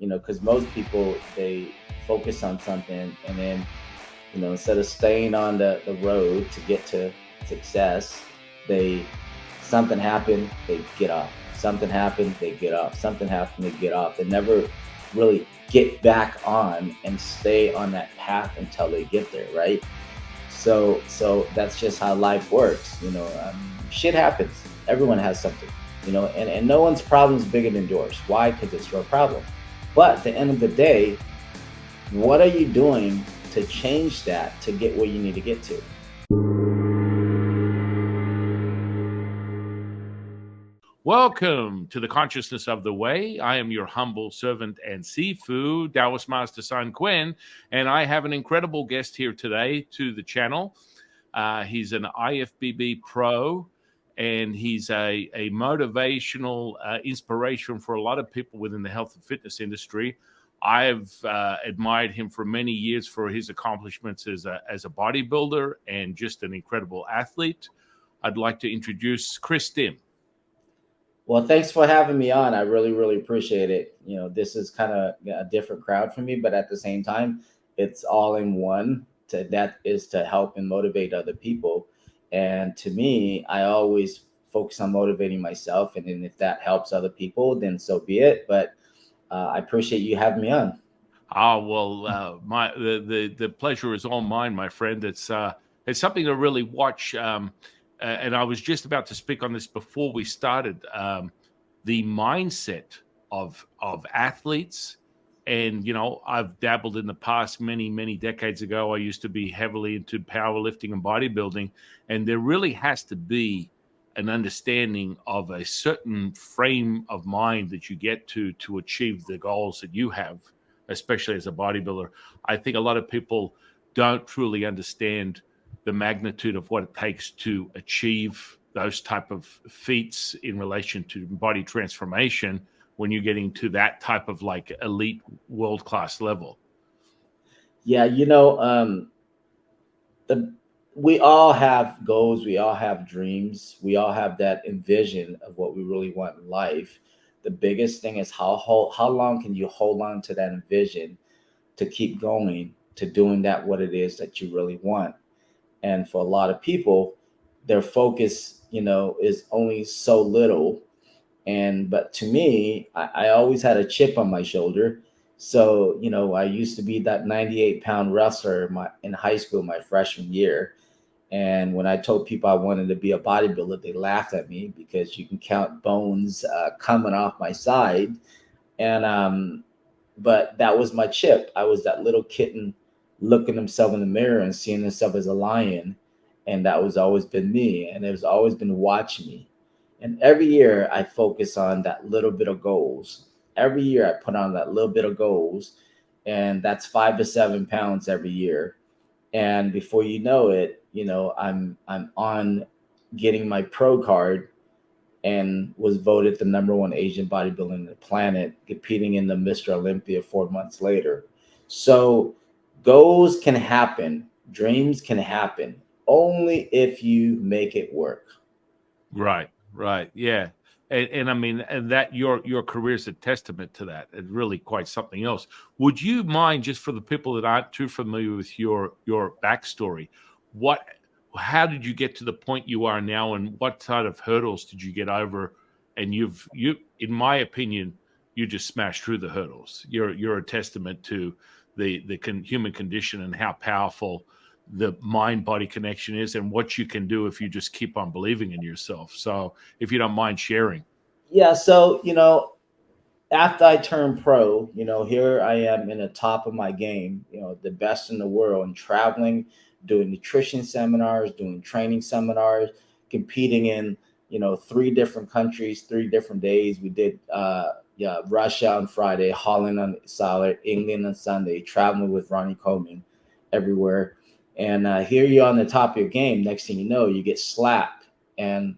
because most people, they focus on something, and then, instead of staying on the road to get to success, they something happened, they get off. Something happened, they get off. Something happened, they get off. They never really get back on and stay on that path until they get there, right? So that's just how life works. Shit happens. Everyone has something, and no one's problem is bigger than yours. Why? Because it's your problem. But at the end of the day, what are you doing to change that to get where you need to get to? Welcome to the Consciousness of the Way. I am your humble servant and Sifu, Taoist Master San Quinn, and I have an incredible guest here today to the channel. He's an IFBB pro, and he's a motivational inspiration for a lot of people within the health and fitness industry. I've admired him for many years for his accomplishments as a bodybuilder and just an incredible athlete. I'd like to introduce Kris Dim. Well, thanks for having me on. I really, really appreciate it. This is kind of a different crowd for me, but at the same time, it's all in one. That is to help and motivate other people. And to me, I always focus on motivating myself. And then if that helps other people, then so be it. But I appreciate you having me on. The pleasure is all mine, my friend. It's something to really watch. And I was just about to speak on this before we started. The mindset of athletes, and I've dabbled in the past many decades ago. I used to be heavily into powerlifting and bodybuilding, and there really has to be an understanding of a certain frame of mind that you get to achieve the goals that you have, especially as a bodybuilder. I think a lot of people don't truly understand the magnitude of what it takes to achieve those type of feats in relation to body transformation when you're getting to that type of like elite world-class level. Yeah, the we all have goals, we all have dreams, we all have that envision of what we really want in life. The biggest thing is how long can you hold on to that envision to keep going to doing that what it is that you really want. And for a lot of people, their focus, is only so little. And but to me, I always had a chip on my shoulder. So, I used to be that 98-pound wrestler in high school, my freshman year. And when I told people I wanted to be a bodybuilder, they laughed at me because you can count bones coming off my side. And but that was my chip. I was that little kitten looking himself in the mirror and seeing himself as a lion. And that was always been me. And it was always been watch me. And every year I focus on that little bit of goals. Every year I put on that little bit of goals. And that's 5 to 7 pounds every year. And before you know it, I'm on getting my pro card and was voted the number one Asian bodybuilder on the planet, competing in the Mr. Olympia 4 months later. So goals can happen, dreams can happen, only if you make it work. Right, yeah. And I mean, and that your career is a testament to that. It's really quite something else. Would you mind, just for the people that aren't too familiar with your backstory, what how did you get to the point you are now, and what sort of hurdles did you get over? And you in my opinion, you just smashed through the hurdles. You're a testament to the human condition and how powerful the mind body connection is, and what you can do if you just keep on believing in yourself. So if you don't mind sharing. Yeah, so after I turned pro, here I am in the top of my game, the best in the world, and traveling, doing nutrition seminars, doing training seminars, competing in, 3 different countries, 3 different days. We did, yeah, Russia on Friday, Holland on Saturday, England on Sunday, traveling with Ronnie Coleman everywhere. And here you're on the top of your game. Next thing you know, you get slapped. And,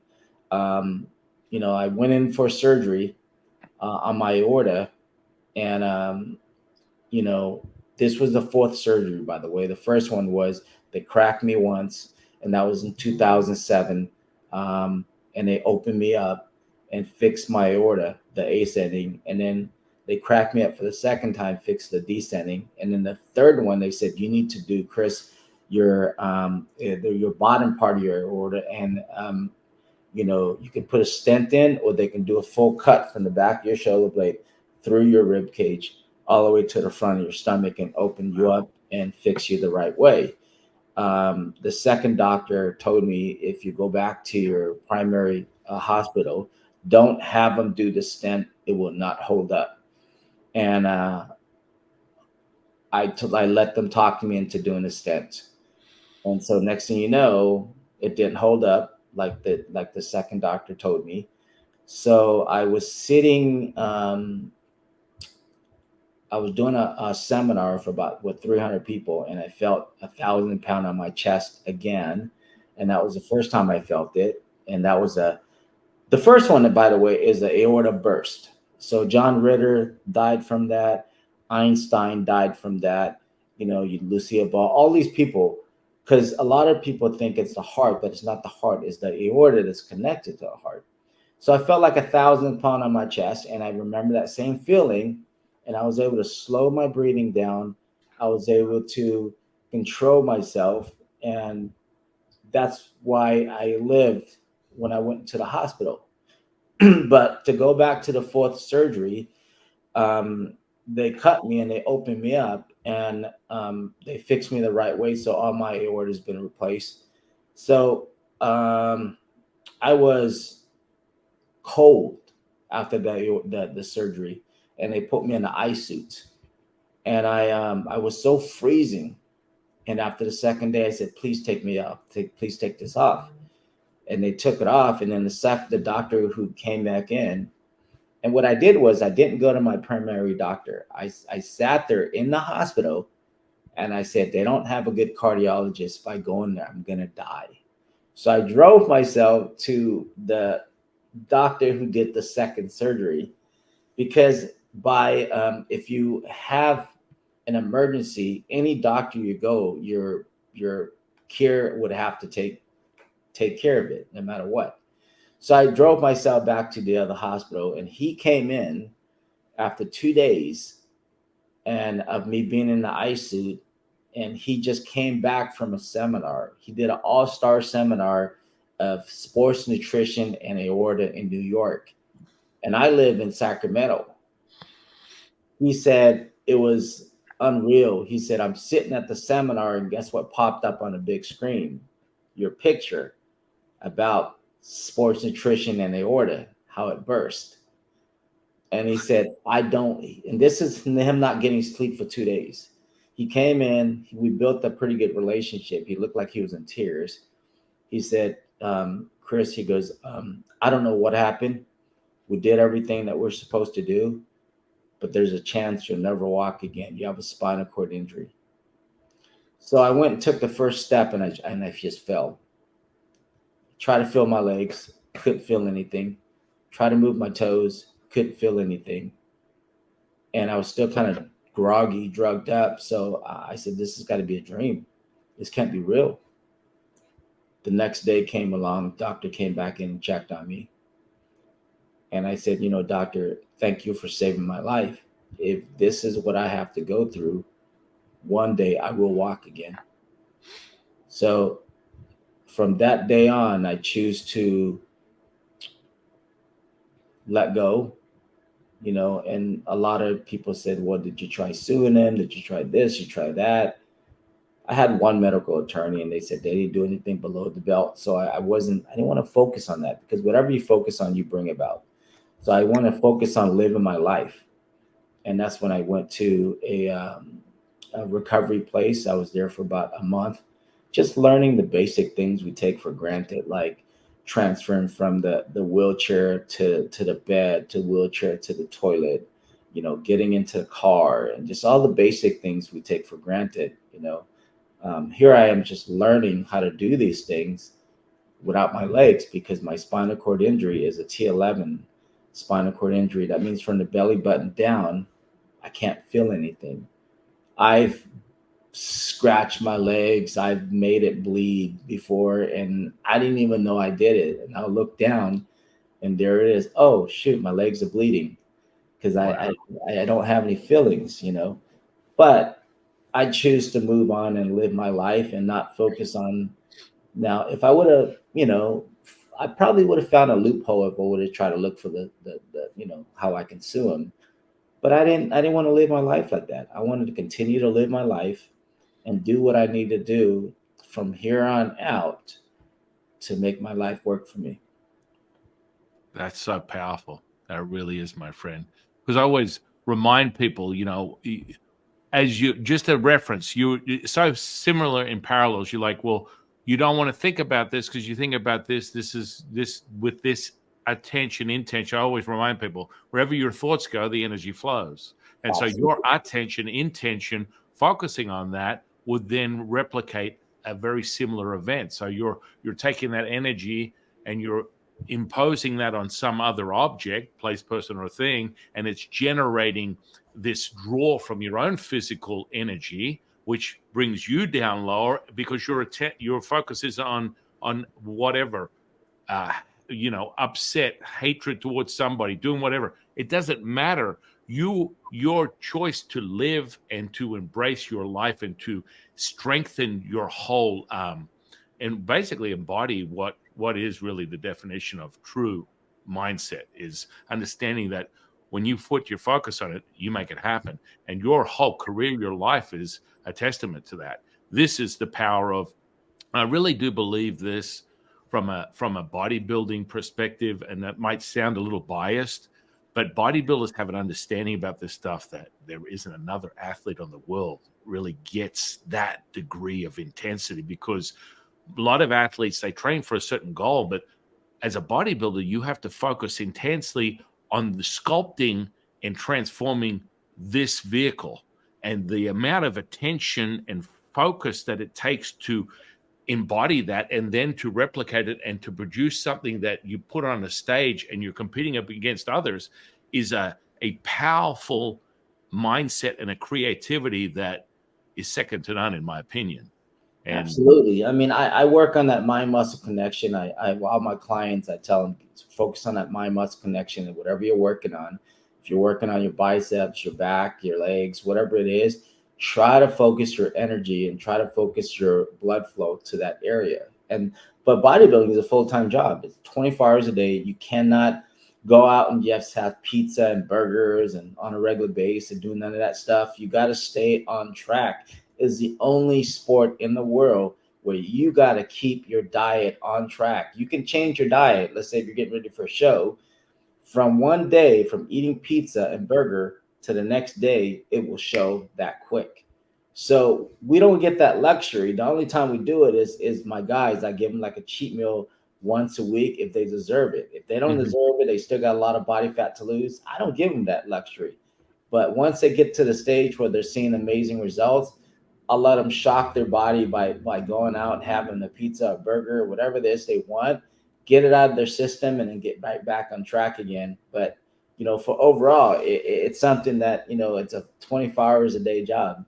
um, I went in for surgery on my aorta, and you know, this was the fourth surgery, by the way. The first one was they cracked me once, and that was in 2007. And they opened me up and fixed my aorta, the ascending, and then They cracked me up for the second time, fixed the descending, and then the third one they said you need to do, Kris, your bottom part of your aorta, and you can put a stent in, or they can do a full cut from the back of your shoulder blade through your rib cage all the way to the front of your stomach and open you up and fix you the right way. The second doctor told me, if you go back to your primary hospital, don't have them do the stent; it will not hold up. And I let them talk me into doing the stent. And so next thing you know, it didn't hold up like the second doctor told me. So I was sitting. I was doing a seminar for about 300 people, and I felt 1,000 pound on my chest again, and that was the first time I felt it. And that was the first one, that, by the way, is the aorta burst. So John Ritter died from that. Einstein died from that. Lucia Ball, all these people, because a lot of people think it's the heart, but it's not the heart. It's the aorta that's connected to the heart. So I felt like 1,000 pound on my chest, and I remember that same feeling, and I was able to slow my breathing down. I was able to control myself, and that's why I lived when I went to the hospital. But to go back to the fourth surgery, um, they cut me and they opened me up, and they fixed me the right way. So all my aorta has been replaced. So I was cold after the surgery, and they put me in the ice suit, and I was so freezing. And after the second day, I said, "Please take me off. Please take this off." And they took it off. And then the doctor who came back in, and what I did was I didn't go to my primary doctor. I sat there in the hospital, and I said, they don't have a good cardiologist. If I go in there, I'm gonna die. So I drove myself to the doctor who did the second surgery, because if you have an emergency, any doctor you go, your care would have to take care of it no matter what. So I drove myself back to the other hospital, and he came in after 2 days and of me being in the ice suit, and he just came back from a seminar. He did an all-star seminar of sports nutrition and aorta in New York, and I live in Sacramento. He said it was unreal. He said, I'm sitting at the seminar, and guess what popped up on a big screen? Your picture about sports nutrition and aorta, how it burst. And he said, I don't, and this is him not getting sleep for 2 days. He came in, we built a pretty good relationship. He looked like he was in tears. He said, Kris, he goes, I don't know what happened. We did everything that we're supposed to do, but there's a chance you'll never walk again. You have a spinal cord injury. So I went and took the first step, and I just fell. Try to feel my legs, couldn't feel anything. Try to move my toes, couldn't feel anything. And I was still kind of groggy, drugged up. So I said, this has got to be a dream. This can't be real. The next day came along, doctor came back in and checked on me. And I said, doctor, thank you for saving my life. If this is what I have to go through, one day I will walk again. So from that day on, I choose to let go, and a lot of people said, well, did you try suing them? Did you try this? You try that? I had one medical attorney, and they said they didn't do anything below the belt. So I didn't want to focus on that, because whatever you focus on, you bring about. So I want to focus on living my life. And that's when I went to a recovery place. I was there for about a month, just learning the basic things we take for granted, like transferring from the wheelchair to the bed, to wheelchair to the toilet, getting into the car, and just all the basic things we take for granted. Here I am just learning how to do these things without my legs, because my spinal cord injury is a T11 spinal cord injury. That means from the belly button down, I can't feel anything. I've scratched my legs. I've made it bleed before, and I didn't even know I did it. And I'll look down, and there it is. Oh, shoot, my legs are bleeding. because Wow. I don't have any feelings, but I choose to move on and live my life and not focus on. Now, if I would have, I probably would have found a loophole if I would have tried to look for the how I can sue him. But I didn't want to live my life like that. I wanted to continue to live my life and do what I need to do from here on out to make my life work for me. That's so powerful. That really is, my friend. Because I always remind people, as you just a reference, you so similar in parallels. You're like, well, you don't want to think about this because you think about this. This is this with this attention, intention. I always remind people, wherever your thoughts go, the energy flows. And so your Absolutely. attention, intention, focusing on that would then replicate a very similar event. So you're taking that energy and you're imposing that on some other object, place, person, or thing, and it's generating this draw from your own physical energy, which brings you down lower because your focus is on whatever, uh, upset, hatred towards somebody, doing whatever. It doesn't matter. Your choice to live and to embrace your life and to strengthen your whole, and basically embody what is really the definition of true mindset is understanding that when you put your focus on it, you make it happen. And your whole career, your life is a testament to that. This is the power of, I really do believe this from a bodybuilding perspective, and that might sound a little biased, but bodybuilders have an understanding about this stuff that there isn't another athlete on the world really gets that degree of intensity, because a lot of athletes, they train for a certain goal, but as a bodybuilder, you have to focus intensely on the sculpting and transforming this vehicle, and the amount of attention and focus that it takes to embody that and then to replicate it and to produce something that you put on a stage and you're competing up against others is a powerful mindset and a creativity that is second to none, in my opinion. And Absolutely. I mean, I work on that mind muscle connection. All my clients, I tell them focus on that mind muscle connection and whatever you're working on. If you're working on your biceps, your back, your legs, whatever it is, try to focus your energy and try to focus your blood flow to that area. But bodybuilding is a full-time job. It's 24 hours a day. You cannot go out and just have pizza and burgers and on a regular basis and do none of that stuff. You got to stay on track. Is the only sport in the world where you got to keep your diet on track. You can change your diet. Let's say if you're getting ready for a show, from one day from eating pizza and burger to the next day, it will show that quick. So we don't get that luxury. The only time we do it is my guys. I give them like a cheat meal once a week if they deserve it. If they don't mhm. deserve it, they still got a lot of body fat to lose. I don't give them that luxury. But once they get to the stage where they're seeing amazing results, I'll let them shock their body by going out and having the pizza or burger, whatever it is they want, get it out of their system, and then get right back on track again. But for overall, it's something that it's a 24 hours a day job.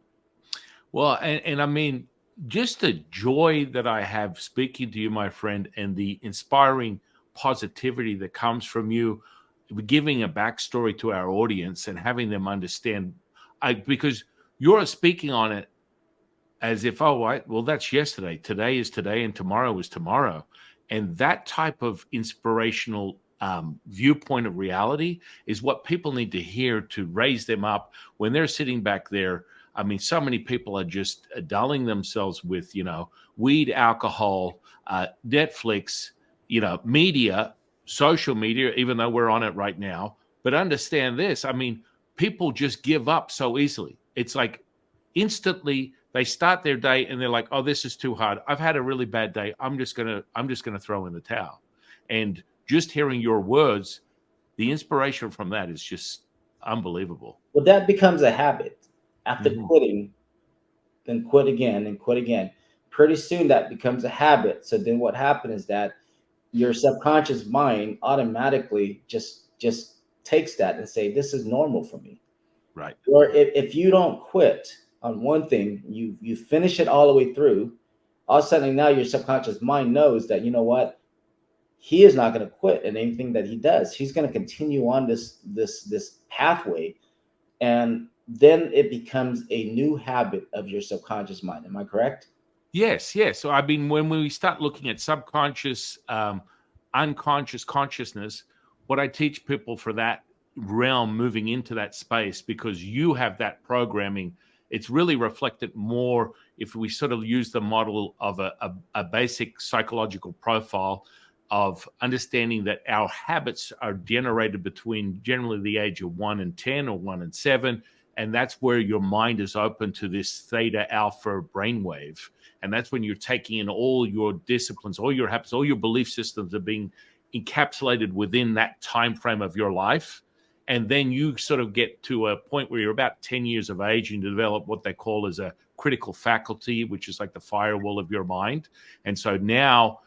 Well, and I mean, just the joy that I have speaking to you, my friend, and the inspiring positivity that comes from you giving a backstory to our audience and having them understand. Because you're speaking on it as if, oh, right, well, that's yesterday. Today is today, and tomorrow is tomorrow. And that type of inspirational viewpoint of reality is what people need to hear to raise them up when they're sitting back there. I mean, so many people are just dulling themselves with, weed, alcohol, Netflix, media, social media, even though we're on it right now. But understand this. I mean, people just give up so easily. It's like instantly they start their day and they're like, oh, this is too hard. I've had a really bad day. I'm just gonna throw in the towel. And just hearing your words, the inspiration from that is just unbelievable. Well, that becomes a habit. After Mhm. quitting, then quit again and quit again. Pretty soon that becomes a habit. So then what happens is that your subconscious mind automatically just takes that and say, this is normal for me. Right. Or if you don't quit on one thing, you finish it all the way through, all of a sudden now your subconscious mind knows that, you know what, he is not going to quit in anything that he does. He's going to continue on this pathway, and then it becomes a new habit of your subconscious mind. Am I correct? Yes, yes. So I mean, when we start looking at subconscious, unconscious consciousness, what I teach people for that realm moving into that space, because you have that programming, it's really reflected more if we sort of use the model of a basic psychological profile of understanding that our habits are generated between generally the age of 1 and 10 or 1 and 7. And that's where your mind is open to this theta alpha brainwave. And that's when you're taking in all your disciplines, all your habits, all your belief systems are being encapsulated within that time frame of your life. And then you sort of get to a point where you're about 10 years of age and develop what they call as a critical faculty, which is like the firewall of your mind. And so now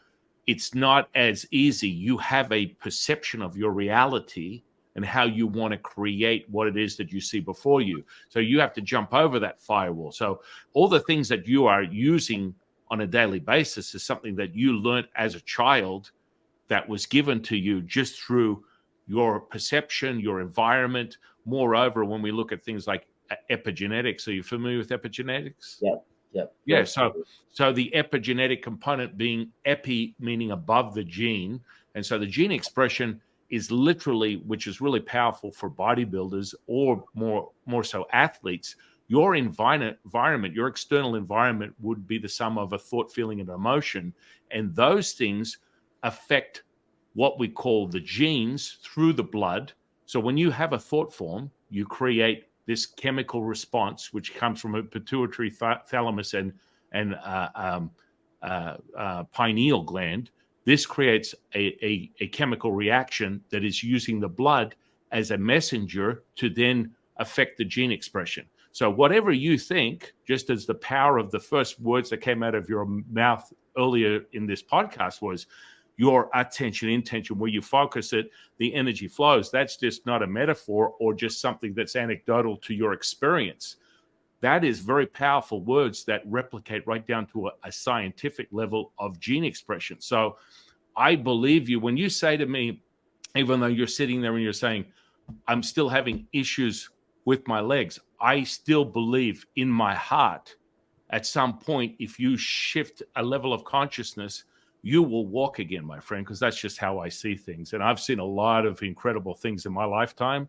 it's not as easy. You have a perception of your reality and how you want to create what it is that you see before you. So you have to jump over that firewall. So all the things that you are using on a daily basis is something that you learned as a child that was given to you just through your perception, your environment. Moreover, when we look at things like epigenetics, are you familiar with epigenetics? Yep. Yep. Yeah, so the epigenetic component being epi, meaning above the gene. And so the gene expression is literally, which is really powerful for bodybuilders or more so athletes. Your environment, your external environment would be the sum of a thought, feeling, and emotion. And those things affect what we call the genes through the blood. So when you have a thought form, you create this chemical response, which comes from a pituitary thalamus and pineal gland. This creates a chemical reaction that is using the blood as a messenger to then affect the gene expression. So whatever you think, just as the power of the first words that came out of your mouth earlier in this podcast was your attention, intention, where you focus it, the energy flows. That's just not a metaphor or just something that's anecdotal to your experience. That is very powerful words that replicate right down to a scientific level of gene expression. So I believe you when you say to me, even though you're sitting there and you're saying, I'm still having issues with my legs, I still believe in my heart at some point, if you shift a level of consciousness, you will walk again, my friend, because that's just how I see things. And I've seen a lot of incredible things in my lifetime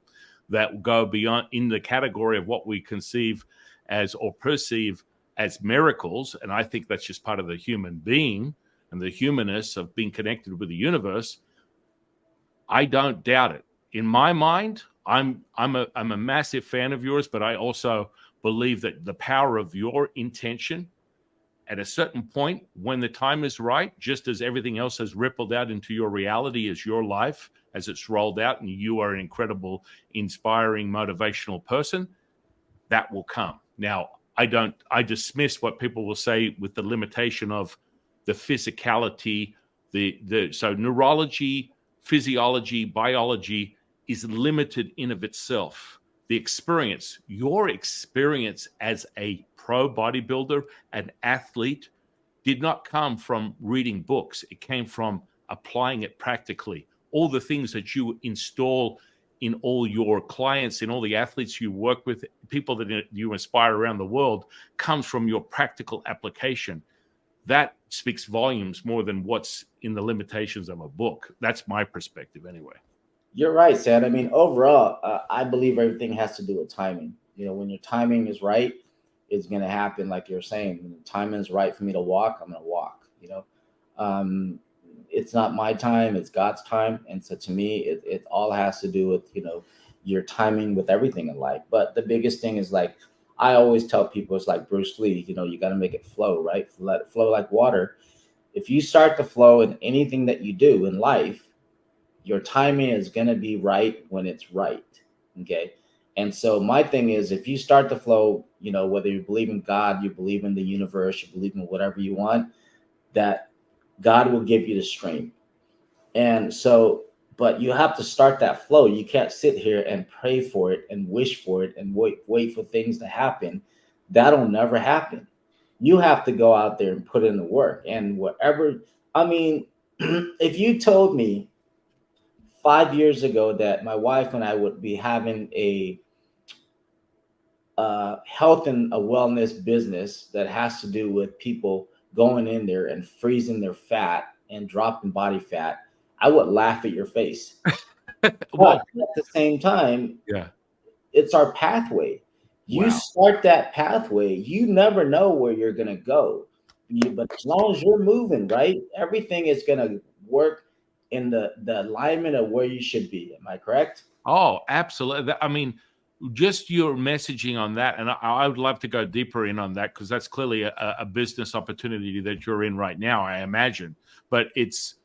that go beyond in the category of what we conceive as or perceive as miracles. And I think that's just part of the human being and the humanness of being connected with the universe. I don't doubt it. In my mind, I'm a massive fan of yours, but I also believe that the power of your intention at a certain point, when the time is right, just as everything else has rippled out into your reality as your life, as it's rolled out, and you are an incredible, inspiring, motivational person, that will come. Now, I dismiss what people will say with the limitation of the physicality, so neurology, physiology, biology is limited in of itself. The experience, your experience as a pro bodybuilder, an athlete, did not come from reading books. It came from applying it practically. All the things that you install in all your clients, in all the athletes you work with, people that you inspire around the world, comes from your practical application. That speaks volumes more than what's in the limitations of a book. That's my perspective anyway. You're right, Sad. I mean, overall, I believe everything has to do with timing. When your timing is right, it's going to happen. Like you're saying, when the timing is right for me to walk, I'm going to walk. It's not my time; it's God's time. And so, to me, it all has to do with your timing with everything in life. But the biggest thing is, like I always tell people, it's like Bruce Lee. You got to make it flow, right? Let it flow like water. If you start to flow in anything that you do in life, your timing is going to be right when it's right. Okay. And so my thing is, if you start to flow, whether you believe in God, you believe in the universe, you believe in whatever you want, that God will give you the strength. And so, but you have to start that flow. You can't sit here and pray for it and wish for it and wait for things to happen. That'll never happen. You have to go out there and put in the work. And whatever, I mean, If you told me 5 years ago that my wife and I would be having a health and a wellness business that has to do with people going in there and freezing their fat and dropping body fat, I would laugh at your face. But Well, at the same time, yeah. it's our pathway. You Wow. start that pathway, you never know where you're going to go. But as long as you're moving, right, everything is going to work in the alignment of where you should be. Am I correct? Oh, absolutely. I mean, just your messaging on that, and I would love to go deeper in on that because that's clearly a business opportunity that you're in right now, I imagine. But it's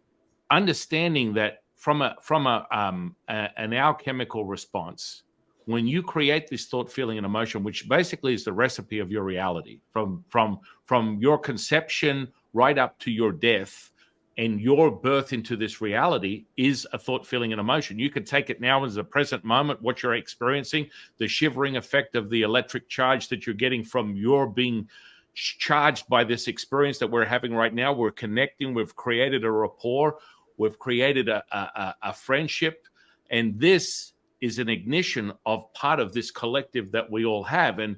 understanding that an alchemical response, when you create this thought, feeling, and emotion, which basically is the recipe of your reality, from your conception right up to your death, and your birth into this reality is a thought, feeling, and emotion. You could take it now as a present moment, what you're experiencing, the shivering effect of the electric charge that you're getting from your being charged by this experience that we're having right now. We're connecting, we've created a rapport, we've created a friendship, and this is an ignition of part of this collective that we all have. And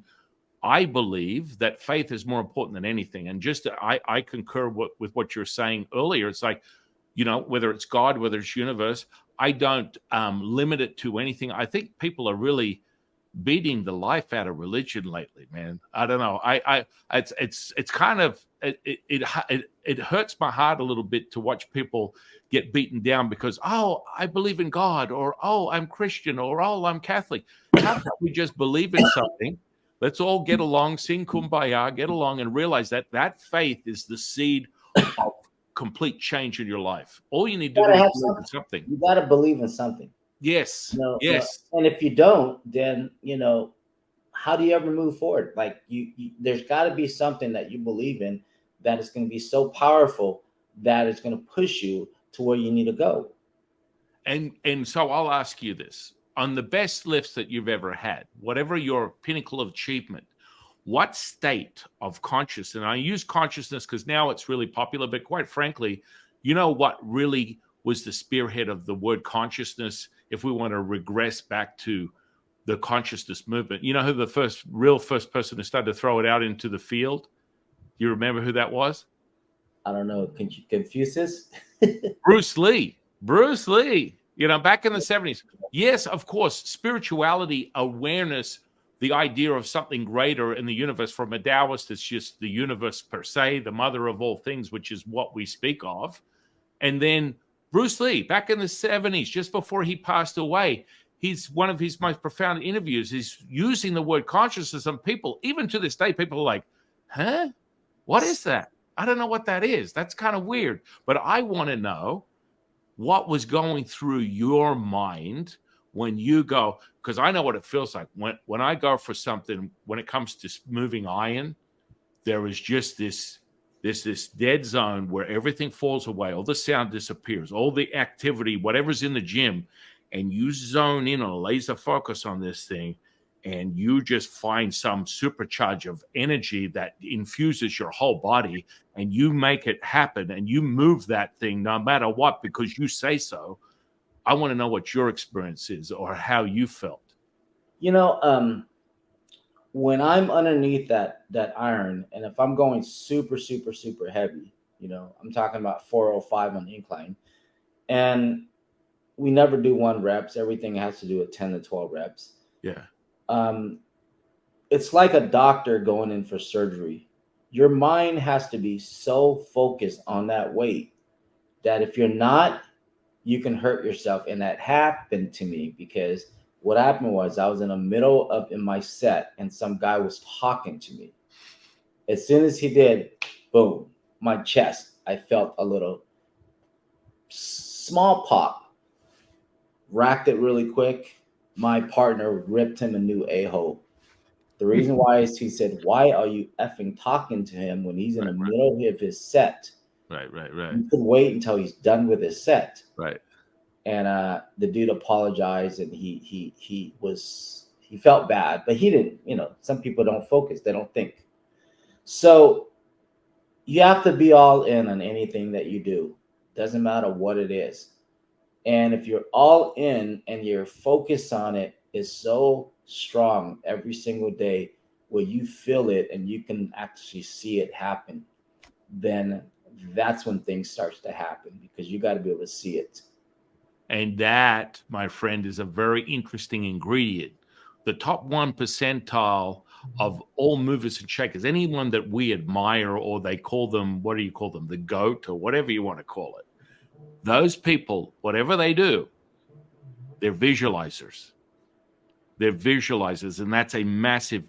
I believe that faith is more important than anything. And just I concur with what you're saying earlier. It's like, whether it's God, whether it's universe, I don't limit it to anything. I think people are really beating the life out of religion lately, man. I don't know. It's kind of it hurts my heart a little bit to watch people get beaten down because, oh, I believe in God, or oh, I'm Christian, or oh, I'm Catholic. How about we just believe in something? Let's all get along, sing kumbaya, get along, and realize that that faith is the seed of complete change in your life. All you need to You do gotta is have believe in something. something. You gotta believe in something. Yes, yes. And if you don't, then how do you ever move forward? Like there's got to be something that you believe in that is going to be so powerful that it's going to push you to where you need to go. And so I'll ask you this. On the best lifts that you've ever had, whatever your pinnacle of achievement, what state of consciousness, and I use consciousness because now it's really popular, but quite frankly, what really was the spearhead of the word consciousness, if we want to regress back to the consciousness movement? You know who the first person who started to throw it out into the field? You remember who that was? I don't know. Can you confuse this? Bruce Lee. Bruce Lee, back in the 70s. Yes, of course, spirituality, awareness, the idea of something greater in the universe. From a Taoist, it's just the universe per se, the mother of all things, which is what we speak of. And then Bruce Lee, back in the 70s, just before he passed away, he's one of his most profound interviews. He's using the word consciousness, and people, even to this day, people are like, huh? What is that? I don't know what that is. That's kind of weird. But I want to know what was going through your mind when you go, because I know what it feels like when I go for something. When it comes to moving iron, there is just this dead zone where everything falls away, all the sound disappears, all the activity, whatever's in the gym, and you zone in on a laser focus on this thing, and you just find some supercharge of energy that infuses your whole body, and you make it happen, and you move that thing no matter what because you say so. I want to know what your experience is or how you felt. You know, when I'm underneath that iron, and if I'm going super, super, super heavy, I'm talking about 405 on incline, and we never do 1 reps. Everything has to do with 10 to 12 reps. Yeah. Um, it's like a doctor going in for surgery. Your mind has to be so focused on that weight that if you're not, you can hurt yourself. And that happened to me because what happened was I was in the middle of in my set and some guy was talking to me. As soon as he did, boom, my chest, I felt a little small pop, racked it really quick. My partner ripped him a new a-hole. The reason why is he said, "Why are you effing talking to him when he's in the Right, middle of his set? right, right, right, You could wait until he's done with his set." right. And the dude apologized, and he felt bad, but he didn't. Some people don't focus; they don't think. So you have to be all in on anything that you do. Doesn't matter what it is. And if you're all in and your focus on it is so strong every single day where you feel it and you can actually see it happen, then that's when things starts to happen, because you got to be able to see it. And that, my friend, is a very interesting ingredient. The top 1 percentile of all movers and shakers, anyone that we admire, or they call them, what do you call them? The GOAT, or whatever you want to call it. Those people, whatever they do, they're visualizers. They're visualizers. And that's a massive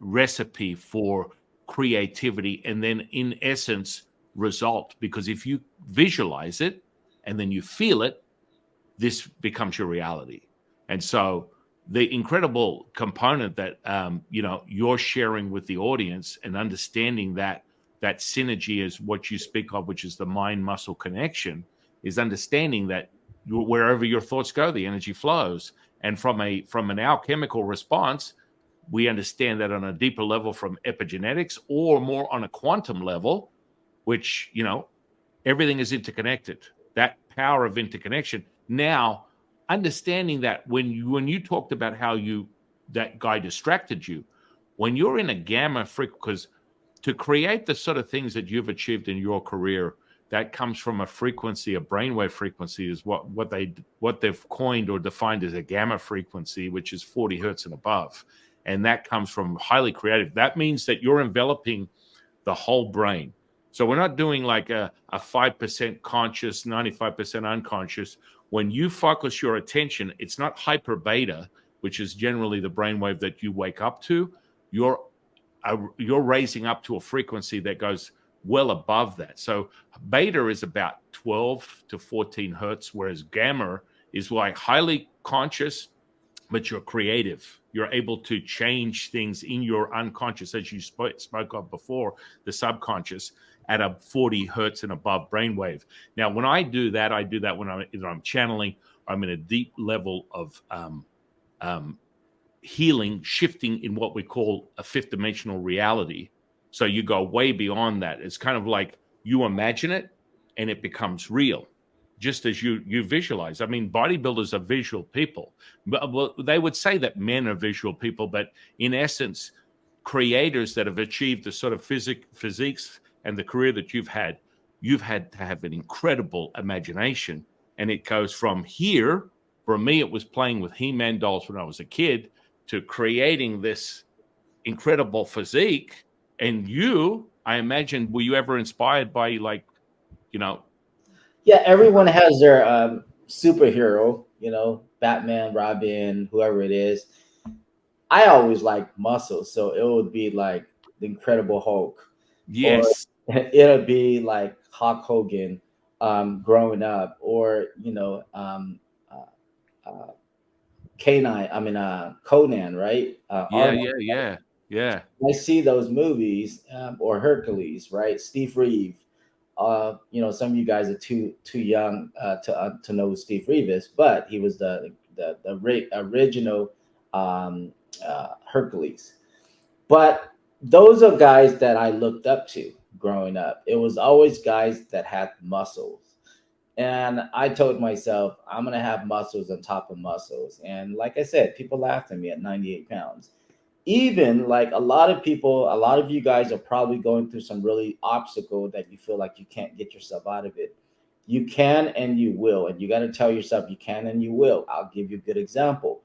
recipe for creativity. And then, in essence, result. Because if you visualize it and then you feel it, this becomes your reality. And so the incredible component that you're sharing with the audience, and understanding that synergy is what you speak of, which is the mind muscle connection, is understanding that wherever your thoughts go, the energy flows. And from an alchemical response, we understand that on a deeper level from epigenetics, or more on a quantum level, which everything is interconnected. That power of interconnection. Now, understanding that when you talked about how that guy distracted you, when you're in a gamma frequency, because to create the sort of things that you've achieved in your career, that comes from a frequency, a brainwave frequency, is what they've coined or defined as a gamma frequency, which is 40 hertz and above. And that comes from highly creative. That means that you're enveloping the whole brain. So we're not doing like a 5% conscious, 95% unconscious. When you focus your attention, it's not hyper beta, which is generally the brainwave that you wake up to. You're raising up to a frequency that goes well above that. So beta is about 12 to 14 hertz, whereas gamma is like highly conscious, but you're creative. You're able to change things in your unconscious, as you spoke of before, the subconscious, at a 40 hertz and above brainwave. Now, when I do that when I'm channeling, I'm in a deep level of healing, shifting in what we call a fifth dimensional reality. So you go way beyond that. It's kind of like you imagine it and it becomes real, just as you visualize. I mean, bodybuilders are visual people. Well, they would say that men are visual people, but in essence, creators that have achieved the sort of physiques and the career that you've had to have an incredible imagination. And it goes from here. For me, it was playing with He-Man dolls when I was a kid, to creating this incredible physique. And I imagine, were you ever inspired by, like, Yeah, everyone has their superhero, Batman, Robin, whoever it is. I always like muscles, so it would be like the Incredible Hulk, or yes, it'll be like Hulk Hogan, growing up, or uh, Canine. I mean, Conan, right? yeah, Arnold. yeah, yeah, yeah, I see those movies, or Hercules, right? Steve Reeve. Some of you guys are too young to know who Steve Reeve is, but he was the original Hercules. But those are guys that I looked up to growing up. It was always guys that had muscles. And I told myself, I'm going to have muscles on top of muscles. And like I said, people laughed at me at 98 pounds. Even like a lot of people, a lot of you guys are probably going through some really obstacle that you feel like you can't get yourself out of it. You can and you will. And you got to tell yourself you can and you will. I'll give you a good example.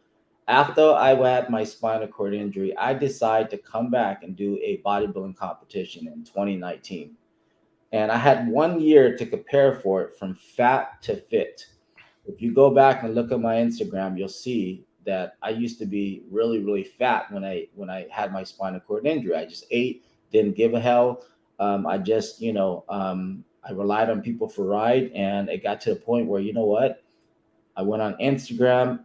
After I had my spinal cord injury, I decided to come back and do a bodybuilding competition in 2019. And I had 1 year to prepare for it, from fat to fit. If you go back and look at my Instagram, you'll see that I used to be really, really fat when I had my spinal cord injury. I just ate, didn't give a hell. I just, I relied on people for ride, and it got to the point where, you know what? I went on Instagram.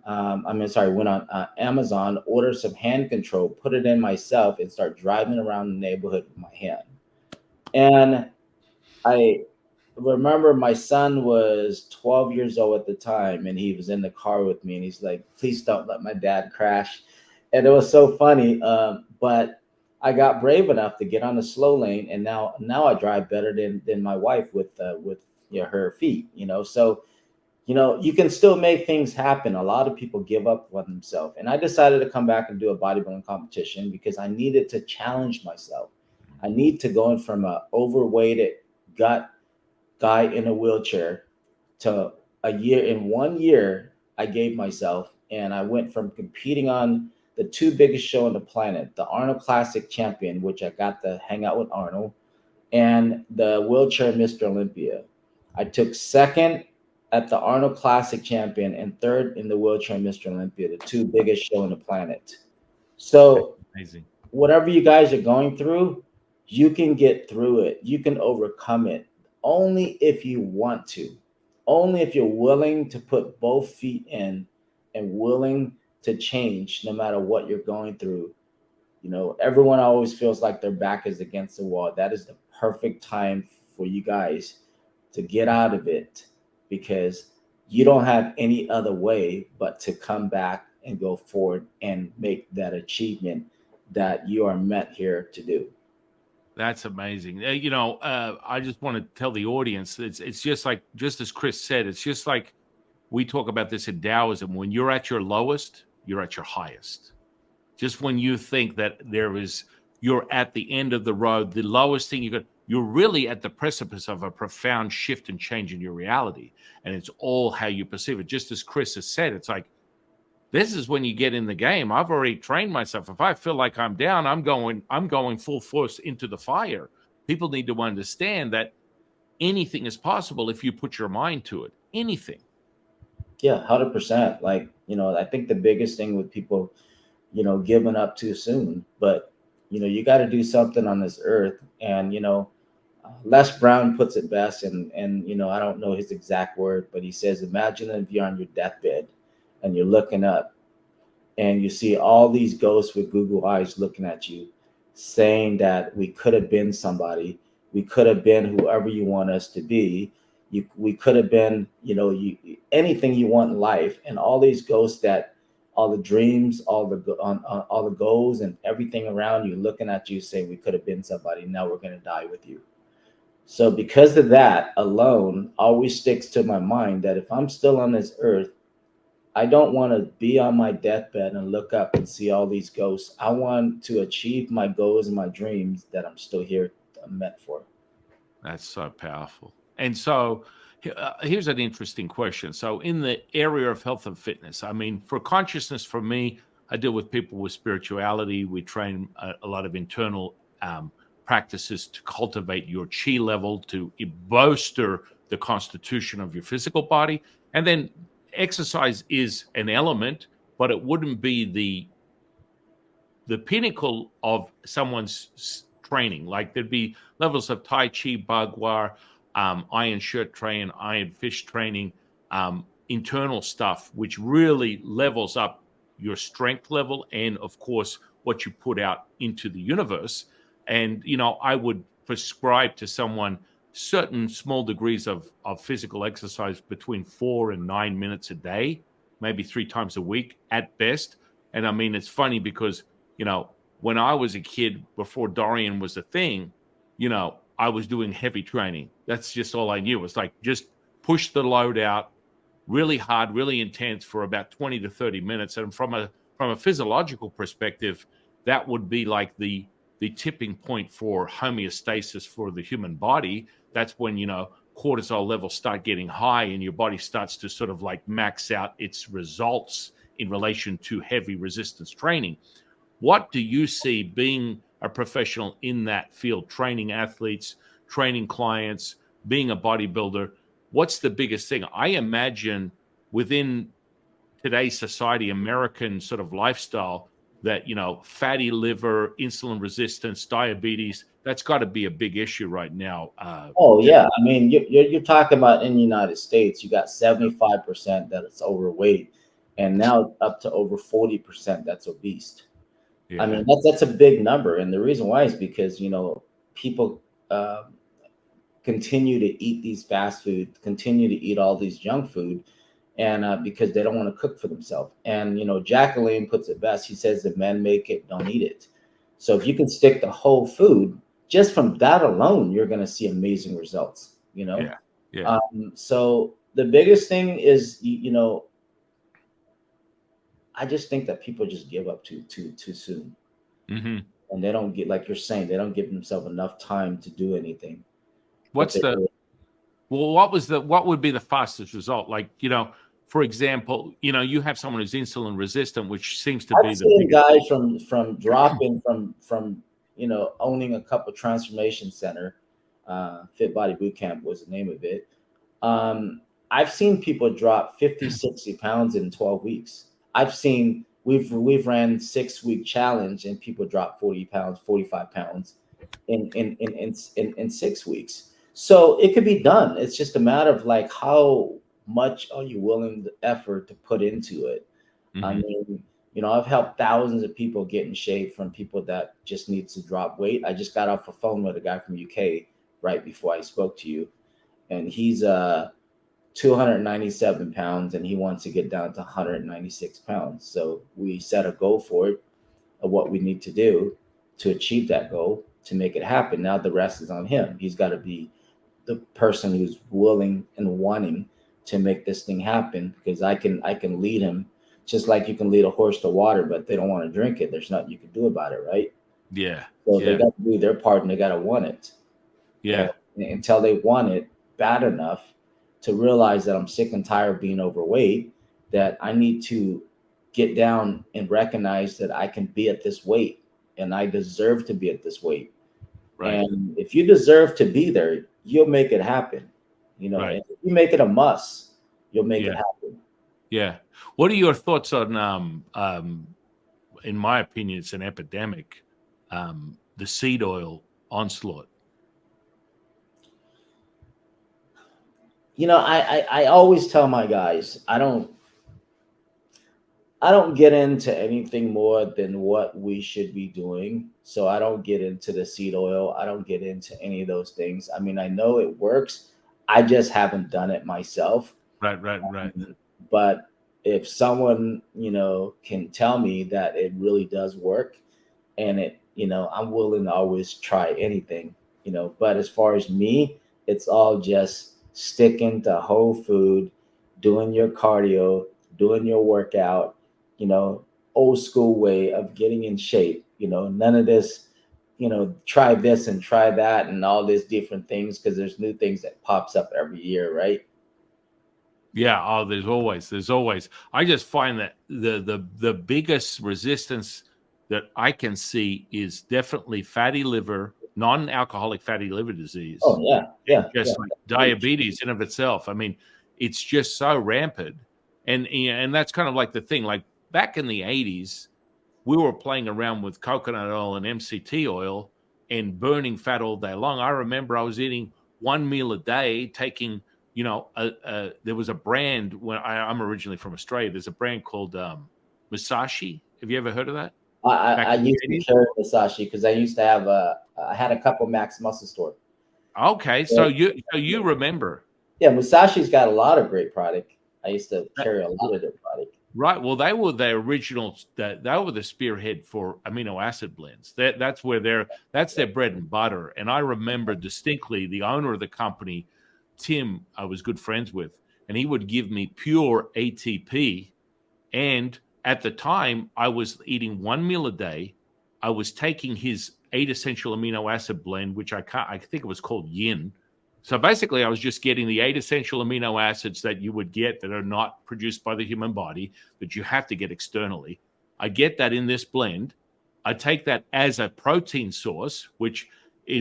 Went on Amazon, ordered some hand control, put it in myself, and start driving around the neighborhood with my hand. And I remember my son was 12 years old at the time, and he was in the car with me, and he's like, please don't let my dad crash. And it was so funny. But I got brave enough to get on the slow lane, and now I drive better than my wife with her feet, so you can still make things happen. A lot of people give up on themselves. And I decided to come back and do a bodybuilding competition because I needed to challenge myself. I need to go in from a overweighted gut guy in a wheelchair to a year. In 1 year, I gave myself, and I went from competing on the two biggest show on the planet, the Arnold Classic champion, which I got to hang out with Arnold, and the wheelchair Mr. Olympia. I took second at the Arnold Classic champion and third in the wheelchair Mr. Olympia, the two biggest show on the planet. That's So amazing. whatever you guys are going through, you can get through it. You can overcome it only if you want to. Only if you're willing to put both feet in and willing to change no matter what you're going through. Everyone always feels like their back is against the wall. That is the perfect time for you guys to get out of it, because you don't have any other way but to come back and go forward and make that achievement that you are meant here to do. That's amazing. I just want to tell the audience, it's just as Kris said, it's just like we talk about this in Taoism. When you're at your lowest, you're at your highest. Just when you think that you're at the end of the road, the lowest thing you're really at the precipice of a profound shift and change in your reality. And it's all how you perceive it. Just as Kris has said, it's like, this is when you get in the game. I've already trained myself. If I feel like I'm down, I'm going full force into the fire. People need to understand that anything is possible if you put your mind to it. Anything. Yeah, 100%. Like, I think the biggest thing with people, giving up too soon, but you got to do something on this earth. And Les Brown puts it best, and I don't know his exact word, but he says, imagine if you're on your deathbed and you're looking up and you see all these ghosts with Google eyes looking at you, saying that we could have been somebody, we could have been whoever you want us to be. We could have been, anything you want in life, and all these ghosts, that all the dreams, all the goals, and everything around you looking at you, saying we could have been somebody. Now we're going to die with you. So because of that alone, always sticks to my mind that if I'm still on this earth, I don't want to be on my deathbed and look up and see all these ghosts. I want to achieve my goals and my dreams that I'm still here, meant for. That's so powerful. And so here's an interesting question. So in the area of health and fitness, I mean, for consciousness, for me, I deal with people with spirituality. We train a lot of internal practices to cultivate your chi level, to bolster the constitution of your physical body. And then exercise is an element, but it wouldn't be the pinnacle of someone's training. Like there'd be levels of Tai Chi, Bagua, iron shirt training, iron fist training, internal stuff, which really levels up your strength level and, of course, what you put out into the universe. And, I would prescribe to someone certain small degrees of physical exercise between 4 and 9 minutes a day, maybe 3 times a week at best. And I mean, it's funny because, when I was a kid, before Dorian was a thing, I was doing heavy training. That's just all I knew. It was like, just push the load out really hard, really intense for about 20 to 30 minutes. And from a physiological perspective, that would be like the tipping point for homeostasis for the human body. That's when, cortisol levels start getting high and your body starts to sort of like max out its results in relation to heavy resistance training. What do you see being a professional in that field, training athletes, training clients, being a bodybuilder? What's the biggest thing? I imagine within today's society, American sort of lifestyle, that, fatty liver, insulin resistance, diabetes, that's got to be a big issue right now. Oh yeah, I mean, you're talking about in the United States, you got 75% that is overweight, and now up to over 40% that's obese. I Yeah. mean, that's a big number, and the reason why is because people continue to eat these fast food, continue to eat all these junk food, and because they don't want to cook for themselves. And Jacqueline puts it best. He says, "The men make it, don't eat it." So if you can stick to whole food, just from that alone, you're going to see amazing results. Yeah. Yeah. So the biggest thing is, I just think that people just give up too soon, Hmm. and they don't get, like you're saying, they don't give themselves enough time to do anything. But What's the Well, what would be the fastest result? Like, for example, you have someone who's insulin resistant, which seems to be I've the seen biggest. guys from dropping from owning a couple transformation center, Fit Body Boot Camp was the name of it. Um, I've seen people drop 50, 60 pounds in 12 weeks. We've ran 6 week challenge and people drop 40 pounds, 45 pounds in 6 weeks. So it could be done. It's just a matter of like how much are you willing the effort to put into it. I Hmm. mean, I've helped thousands of people get in shape, from people that just need to drop weight. I just got off the phone with a guy from UK right before I spoke to you, and he's 297 pounds and he wants to get down to 196 pounds. So we set a goal for it, of what we need to do to achieve that goal, to make it happen. Now the rest is on him. He's got to be the person who's willing and wanting to make this thing happen, because I can lead him, just like you can lead a horse to water, but they don't want to drink it. There's nothing you can do about it, right? Yeah. So they Yeah. got to do their part and they got to want it. And Yeah. until they want it bad enough to realize that I'm sick and tired of being overweight, that I need to get down and recognize that I can be at this weight and I deserve to be at this weight. Right. And if you deserve to be there, you'll make it happen. Right. And if you make it a must, you'll make it Yeah. happen. Yeah. What are your thoughts on, in my opinion, it's an epidemic, the seed oil onslaught? I always tell my guys, I don't get into anything more than what we should be doing. So I don't get into the seed oil. I don't get into any of those things. I mean, I know it works. I just haven't done it myself. Right. Right. Right. But if someone, can tell me that it really does work, and I'm willing to always try anything, but as far as me, it's all just sticking to whole food, doing your cardio, doing your workout, you know, old school way of getting in shape, none of this, try this and try that and all these different things, because there's new things that pops up every year, right? Yeah, oh, there's always. I just find that the biggest resistance that I can see is definitely fatty liver, non-alcoholic fatty liver Oh disease, yeah, and yeah, yeah. just like diabetes in of itself. I mean, it's just so rampant, and that's kind of like the thing. Like back in the 80s, we were playing around with coconut oil and MCT oil and burning fat all day long. I remember I was eating one meal a day, taking, there was a brand when I'm originally from Australia. There's a brand called Musashi. Have you ever heard of that? Back I in the used to 80s? carry Musashi because I used to have I had a couple Max Muscle Store. Okay, Yeah, so you remember. yeah, Musashi's got a lot of great product. I used to That- carry a lot of their product. Right. Well, they were the original. They were the spearhead for amino acid blends. That's their bread and butter. And I remember distinctly the owner of the company, Tim, I was good friends with, and he would give me pure ATP. And at the time, I was eating one meal a day. I was taking his 8 essential amino acid blend, which I think it was called Yin. So basically, I was just getting the 8 essential amino acids that you would get that are not produced by the human body, that you have to get externally. I get that in this blend. I take that as a protein source, which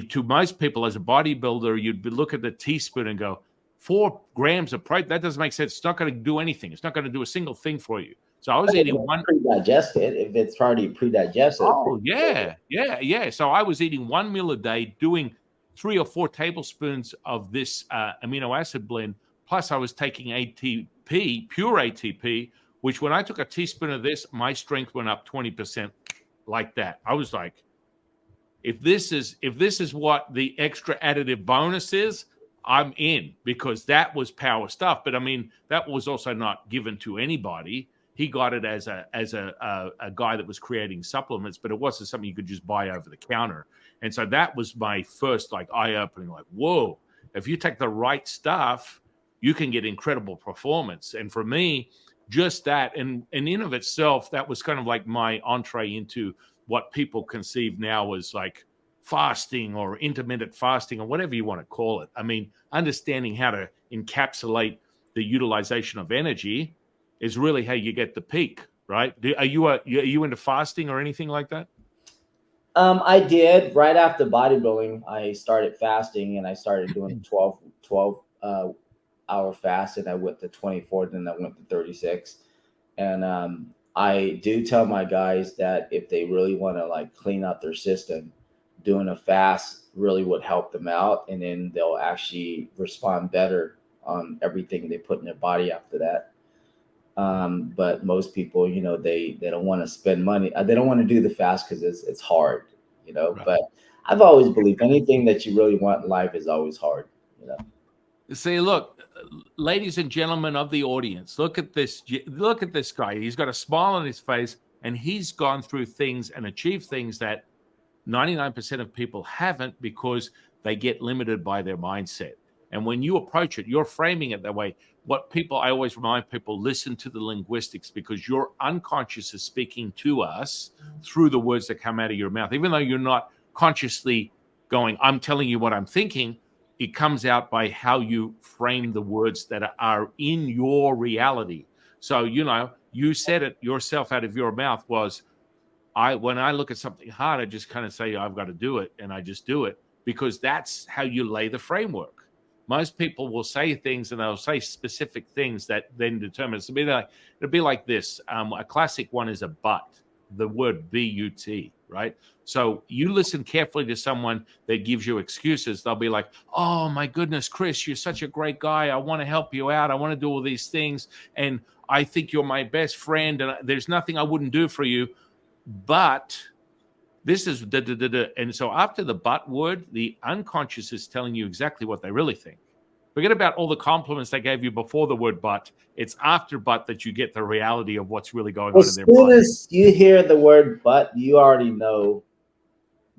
to most people as a bodybuilder, you'd look at the teaspoon and go, 4 grams of protein. That doesn't make sense. It's not going to do anything. It's not going to do a single thing for you. So I was eating one. Pre-digested, if it's already pre-digested. Oh, yeah, yeah, yeah. So I was eating one meal a day, doing 3 or 4 tablespoons of this amino acid blend. Plus, I was taking ATP, pure ATP, which when I took a teaspoon of this, my strength went up 20% like that. I was like, if this is what the extra additive bonus is, I'm in, because that was power stuff. But I mean, that was also not given to anybody. He got it as a guy that was creating supplements, but it wasn't something you could just buy over the counter. And so that was my first like eye opening, like, whoa. If you take the right stuff, you can get incredible performance. And for me, just that, and in of itself, that was kind of like my entree into what people conceive now as like fasting or intermittent fasting or whatever you want to call it. I mean, understanding how to encapsulate the utilization of energy is really how you get the peak, right? Are you into fasting or anything like that? I did right after bodybuilding. I started fasting and I started doing 12 hour fast, and I went to 24, then I went to 36. And I do tell my guys that if they really want to like clean out their system, doing a fast really would help them out, and then they'll actually respond better on everything they put in their body after that. But most people, they don't want to spend money. They don't want to do the fast because it's hard, Right. But I've always believed anything that you really want in life is always hard, See, look, ladies and gentlemen of the audience, look at this. Look at this guy. He's got a smile on his face, and he's gone through things and achieved things that 99% of people haven't, because they get limited by their mindset. And when you approach it, you're framing it that way. I always remind people, listen to the linguistics, because your unconscious is speaking to us through the words that come out of your mouth. Even though you're not consciously going, I'm telling you what I'm thinking, it comes out by how you frame the words that are in your reality. So, you said it yourself out of your mouth was, when I look at something hard, I just kind of say, I've got to do it. And I just do it, because that's how you lay the framework. Most people will say things, and they'll say specific things that then determine. It'll be like this. A classic one is a but, the word but, right? So you listen carefully to someone that gives you excuses. They'll be like, oh my goodness, Kris, you're such a great guy. I want to help you out. I want to do all these things. And I think you're my best friend. And there's nothing I wouldn't do for you. But this is da, da, da, da. And so after the but word, the unconscious is telling you exactly what they really think. Forget about all the compliments they gave you before the word but. It's after but that you get the reality of what's really going on in As their soon body. as you hear the word but, you already know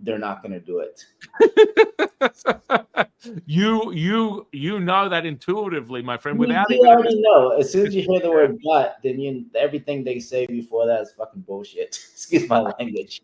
they're not going to do it. you know that intuitively, my friend, You, without you even already know. As soon as understanding. you hear the word but, then everything they say before that is fucking bullshit. Excuse my language.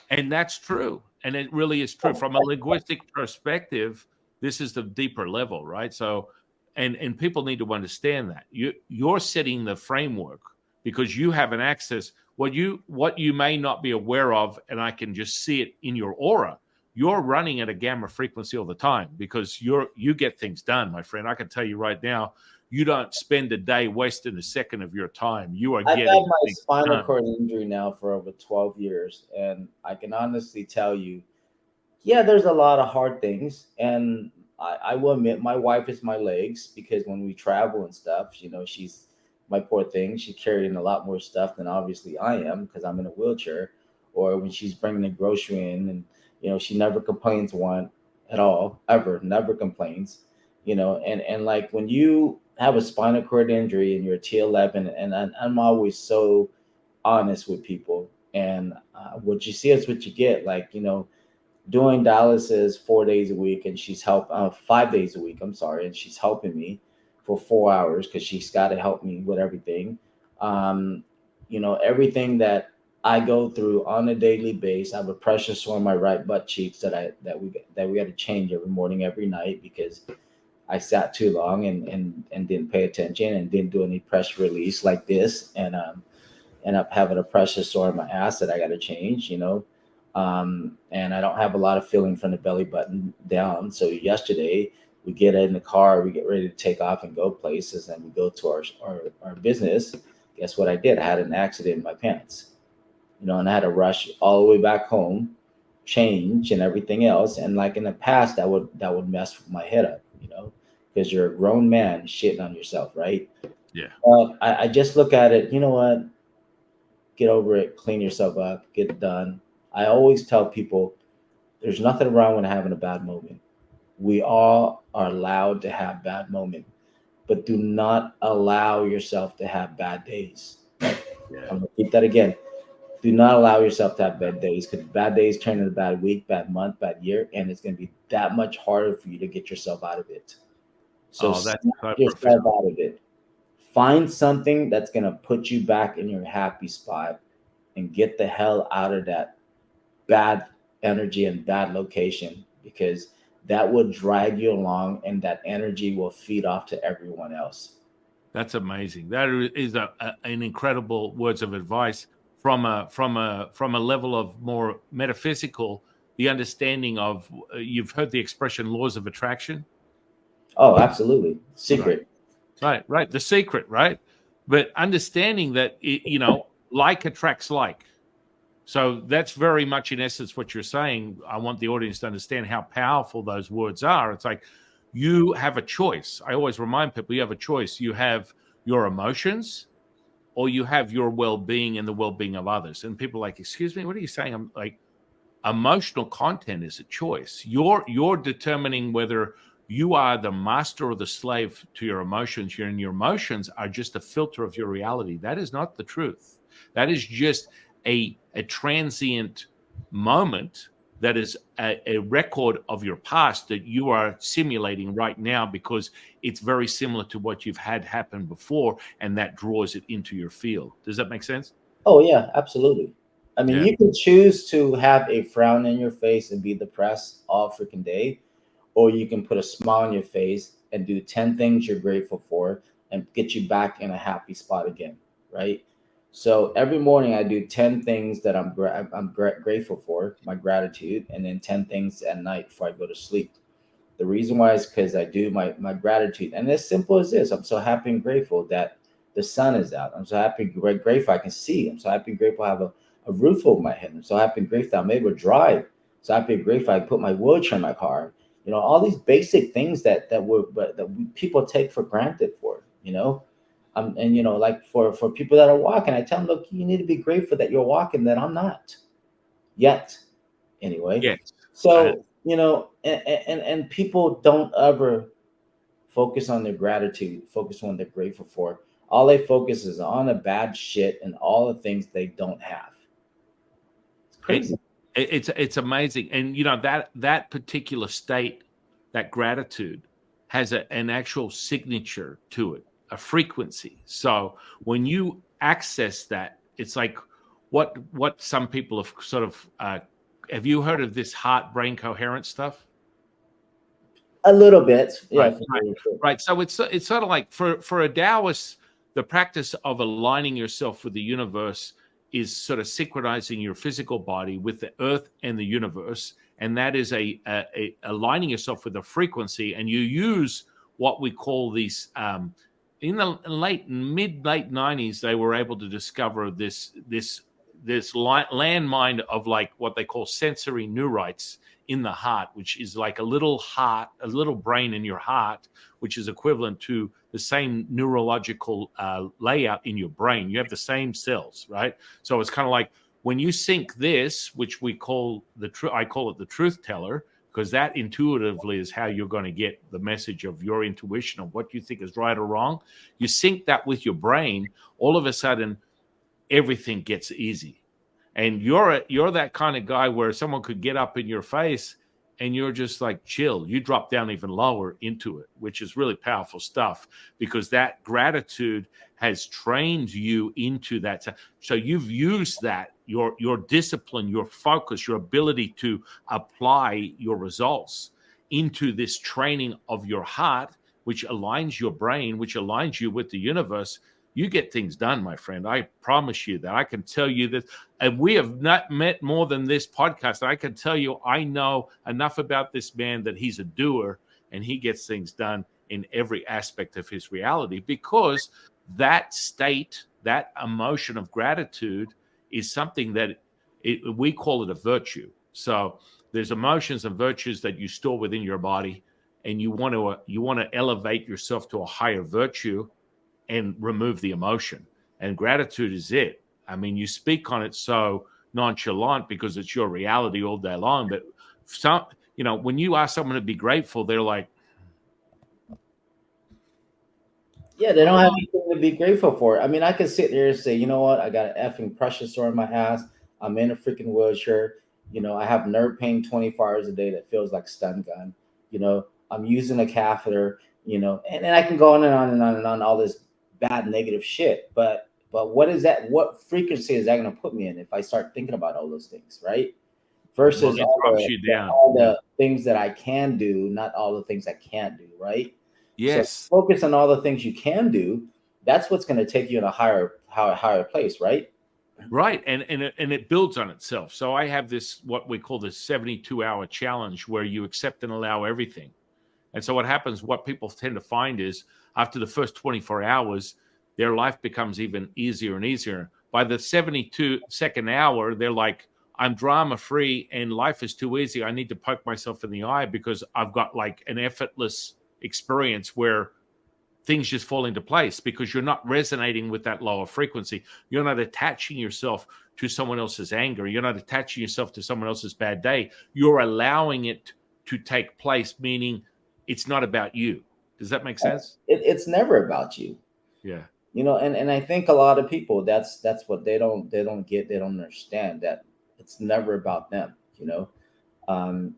And that's true. And it really is true. From a linguistic perspective, this is the deeper level, right? So, and people need to understand that. You're setting the framework because you have an access. What you may not be aware of, and I can just see it in your aura. You're running at a gamma frequency all the time because you get things done, my friend. I can tell you right now, you don't spend a day wasting a second of your time. You are I've had getting my things spinal done. cord injury now for over 12 years, and I can honestly tell you, yeah, there's a lot of hard things. And I will admit, my wife is my legs, because when we travel and stuff, she's my poor thing. She's carrying a lot more stuff than obviously I am, because I'm in a wheelchair. Or when she's bringing the grocery in, and she never complains one at all, ever, never complains. And like when you have a spinal cord injury and you're a T11, and I'm always so honest with people, and what you see is what you get. Like, doing dialysis 4 days a week, and she's 5 days a week. I'm sorry, and she's helping me for 4 hours because she's got to help me with everything. Um, everything that I go through on a daily basis. I have a pressure sore on my right butt cheeks that we got to change every morning, every night, because I sat too long and didn't pay attention and didn't do any pressure release like this, and end up having a pressure sore in my ass that I got to change. And I don't have a lot of feeling from the belly button down. So yesterday we get in the car, we get ready to take off and go places, and we go to our business. Guess what I did? I had an accident in my pants, and I had to rush all the way back home, change and everything else. And like in the past, that would mess my head up, because you're a grown man shitting on yourself, right? Yeah. I just look at it, you know what? Get over it, clean yourself up, get it done. I always tell people there's nothing wrong with having a bad moment. We all are allowed to have bad moments, but do not allow yourself to have bad days. I'm Yeah. gonna repeat that again. Do not allow yourself to have bad days, because bad days turn into bad week, bad month, bad year, and it's going to be that much harder for you to get yourself out of it. So Oh, that's snap so yourself profound. out of it. Find something that's going to put you back in your happy spot and get the hell out of that bad energy and bad location, because that will drag you along and that energy will feed off to everyone else. That's amazing. That is an incredible words of advice from a level of more metaphysical, the understanding of you've heard the expression laws of attraction. Oh, absolutely. Right. Secret. Right. The secret, right? But understanding that, like attracts like. So that's very much in essence what you're saying. I want the audience to understand how powerful those words are. It's like you have a choice. I always remind people you have a choice. You have your emotions, or you have your well-being and the well-being of others. And people are like, excuse me, what are you saying? I'm like, emotional content is a choice. You're determining whether you are the master or the slave to your emotions. And your emotions are just a filter of your reality. That is not the truth. That is just a transient moment, that is a record of your past that you are simulating right now, because it's very similar to what you've had happen before, and that draws it into your field. Does that make sense? Oh, yeah, absolutely. I mean, Yeah. you can choose to have a frown in your face and be depressed all freaking day, or you can put a smile on your face and do 10 things you're grateful for and get you back in a happy spot again, right? So every morning I do 10 things that I'm grateful for, my gratitude, and then 10 things at night before I go to sleep. The reason why is because I do my gratitude, and as simple as this: I'm so happy and grateful that the sun is out. I'm so happy and grateful I can see. I'm so happy and grateful I have a roof over my head. I'm so happy and grateful I'm able to drive. So happy and grateful I can put my wheelchair in my car. You know, all these basic things that people take for granted for. And like for people that are walking, I tell them, look, you need to be grateful that you're walking, that I'm not yet, anyway. Yes. So and people don't ever focus on their gratitude, focus on what they're grateful for. All they focus is on the bad shit and all the things they don't have. It's It, crazy. it's amazing, and that particular state, that gratitude, has an actual signature to it, a frequency. So when you access that, it's like what some people have sort of. Have you heard of this heart brain coherence stuff? A little bit, yeah. Right, right, right. So it's sort of like for a Taoist, the practice of aligning yourself with the universe is sort of synchronizing your physical body with the earth and the universe, and that is a aligning yourself with a frequency. And you use what we call these. In the late 90s, they were able to discover this landmine of like what they call sensory neurites in the heart, which is like a little heart, a little brain in your heart, which is equivalent to the same neurological layout in your brain. You have the same cells, right? So it's kind of like when you sync this, which we call I call it the truth teller, because that intuitively is how you're going to get the message of your intuition of what you think is right or wrong. You sync that with your brain, all of a sudden everything gets easy. And you're that kind of guy where someone could get up in your face and you're just like chill. You drop down even lower into it, which is really powerful stuff, because that gratitude has trained you into that. So you've used that, your discipline, your focus, your ability to apply your results into this training of your heart, which aligns your brain, which aligns you with the universe. You get things done, my friend. I promise you that. I can tell you that. And we have not met more than this podcast. I can tell you, I know enough about this man that he's a doer and he gets things done in every aspect of his reality, because that state, that emotion of gratitude is something that we call it a virtue. So there's emotions and virtues that you store within your body, and you want to elevate yourself to a higher virtue and remove the emotion. And gratitude is it. I mean, you speak on it so nonchalant because it's your reality all day long. But when you ask someone to be grateful, they're like, Yeah, they don't have Oh, anything to be grateful for. I mean, I could sit there and say, you know what, I got an effing pressure sore in my ass. I'm in a freaking wheelchair. I have nerve pain 24 hours a day that feels like stun gun. I'm using a catheter. And I can go on and on and on and on all this bad negative shit. But what is that? What frequency is that going to put me in if I start thinking about all those things, right? well, Versus it drops you down. all Yeah. the things that I can do, not all the things I can't do, right? So Yes. focus on all the things you can do. That's what's going to take you in a higher place, right? Right. And it builds on itself. So I have this, what we call the 72-hour challenge, where you accept and allow everything. And so what happens, what people tend to find is after the first 24 hours, their life becomes even easier and easier. By the 72-second hour, they're like, I'm drama free and life is too easy. I need to poke myself in the eye because I've got like an effortless experience where things just fall into place because you're not resonating with that lower frequency. You're not attaching yourself to someone else's anger. You're not attaching yourself to someone else's bad day. You're allowing it to take place, meaning it's not about you. Does that make sense? It's never about you, Yeah. and I think a lot of people, that's what they don't get, they don't understand that it's never about them,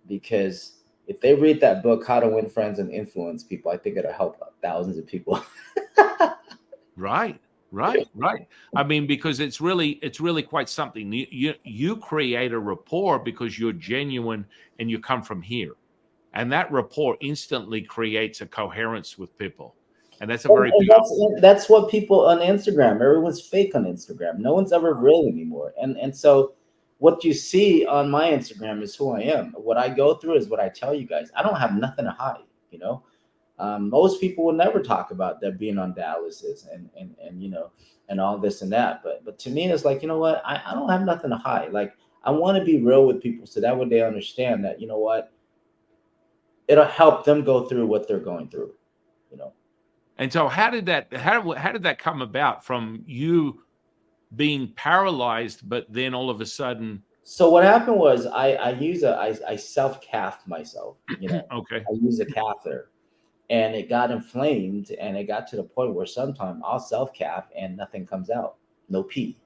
because if they read that book, How to Win Friends and Influence People, I think it'll help thousands of people. Right. Right. Right. I mean, because it's really quite something. You create a rapport because you're genuine and you come from here. And that rapport instantly creates a coherence with people. And that's a very And powerful. that's what people on Instagram. Everyone's fake on Instagram. No one's ever real anymore. And so, what you see on my Instagram is who I am. What I go through is what I tell you guys. I don't have nothing to hide. Most people will never talk about their being on dialysis and and all this and that. But to me, it's like, you know what? I don't have nothing to hide. Like, I want to be real with people so that way they understand that, what, it'll help them go through what they're going through. You know. And so how did that come about from you being paralyzed, but then all of a sudden, So what happened was I self calf myself. okay. I use a catheter, and it got inflamed, and it got to the point where sometimes I'll self calf and nothing comes out, no pee.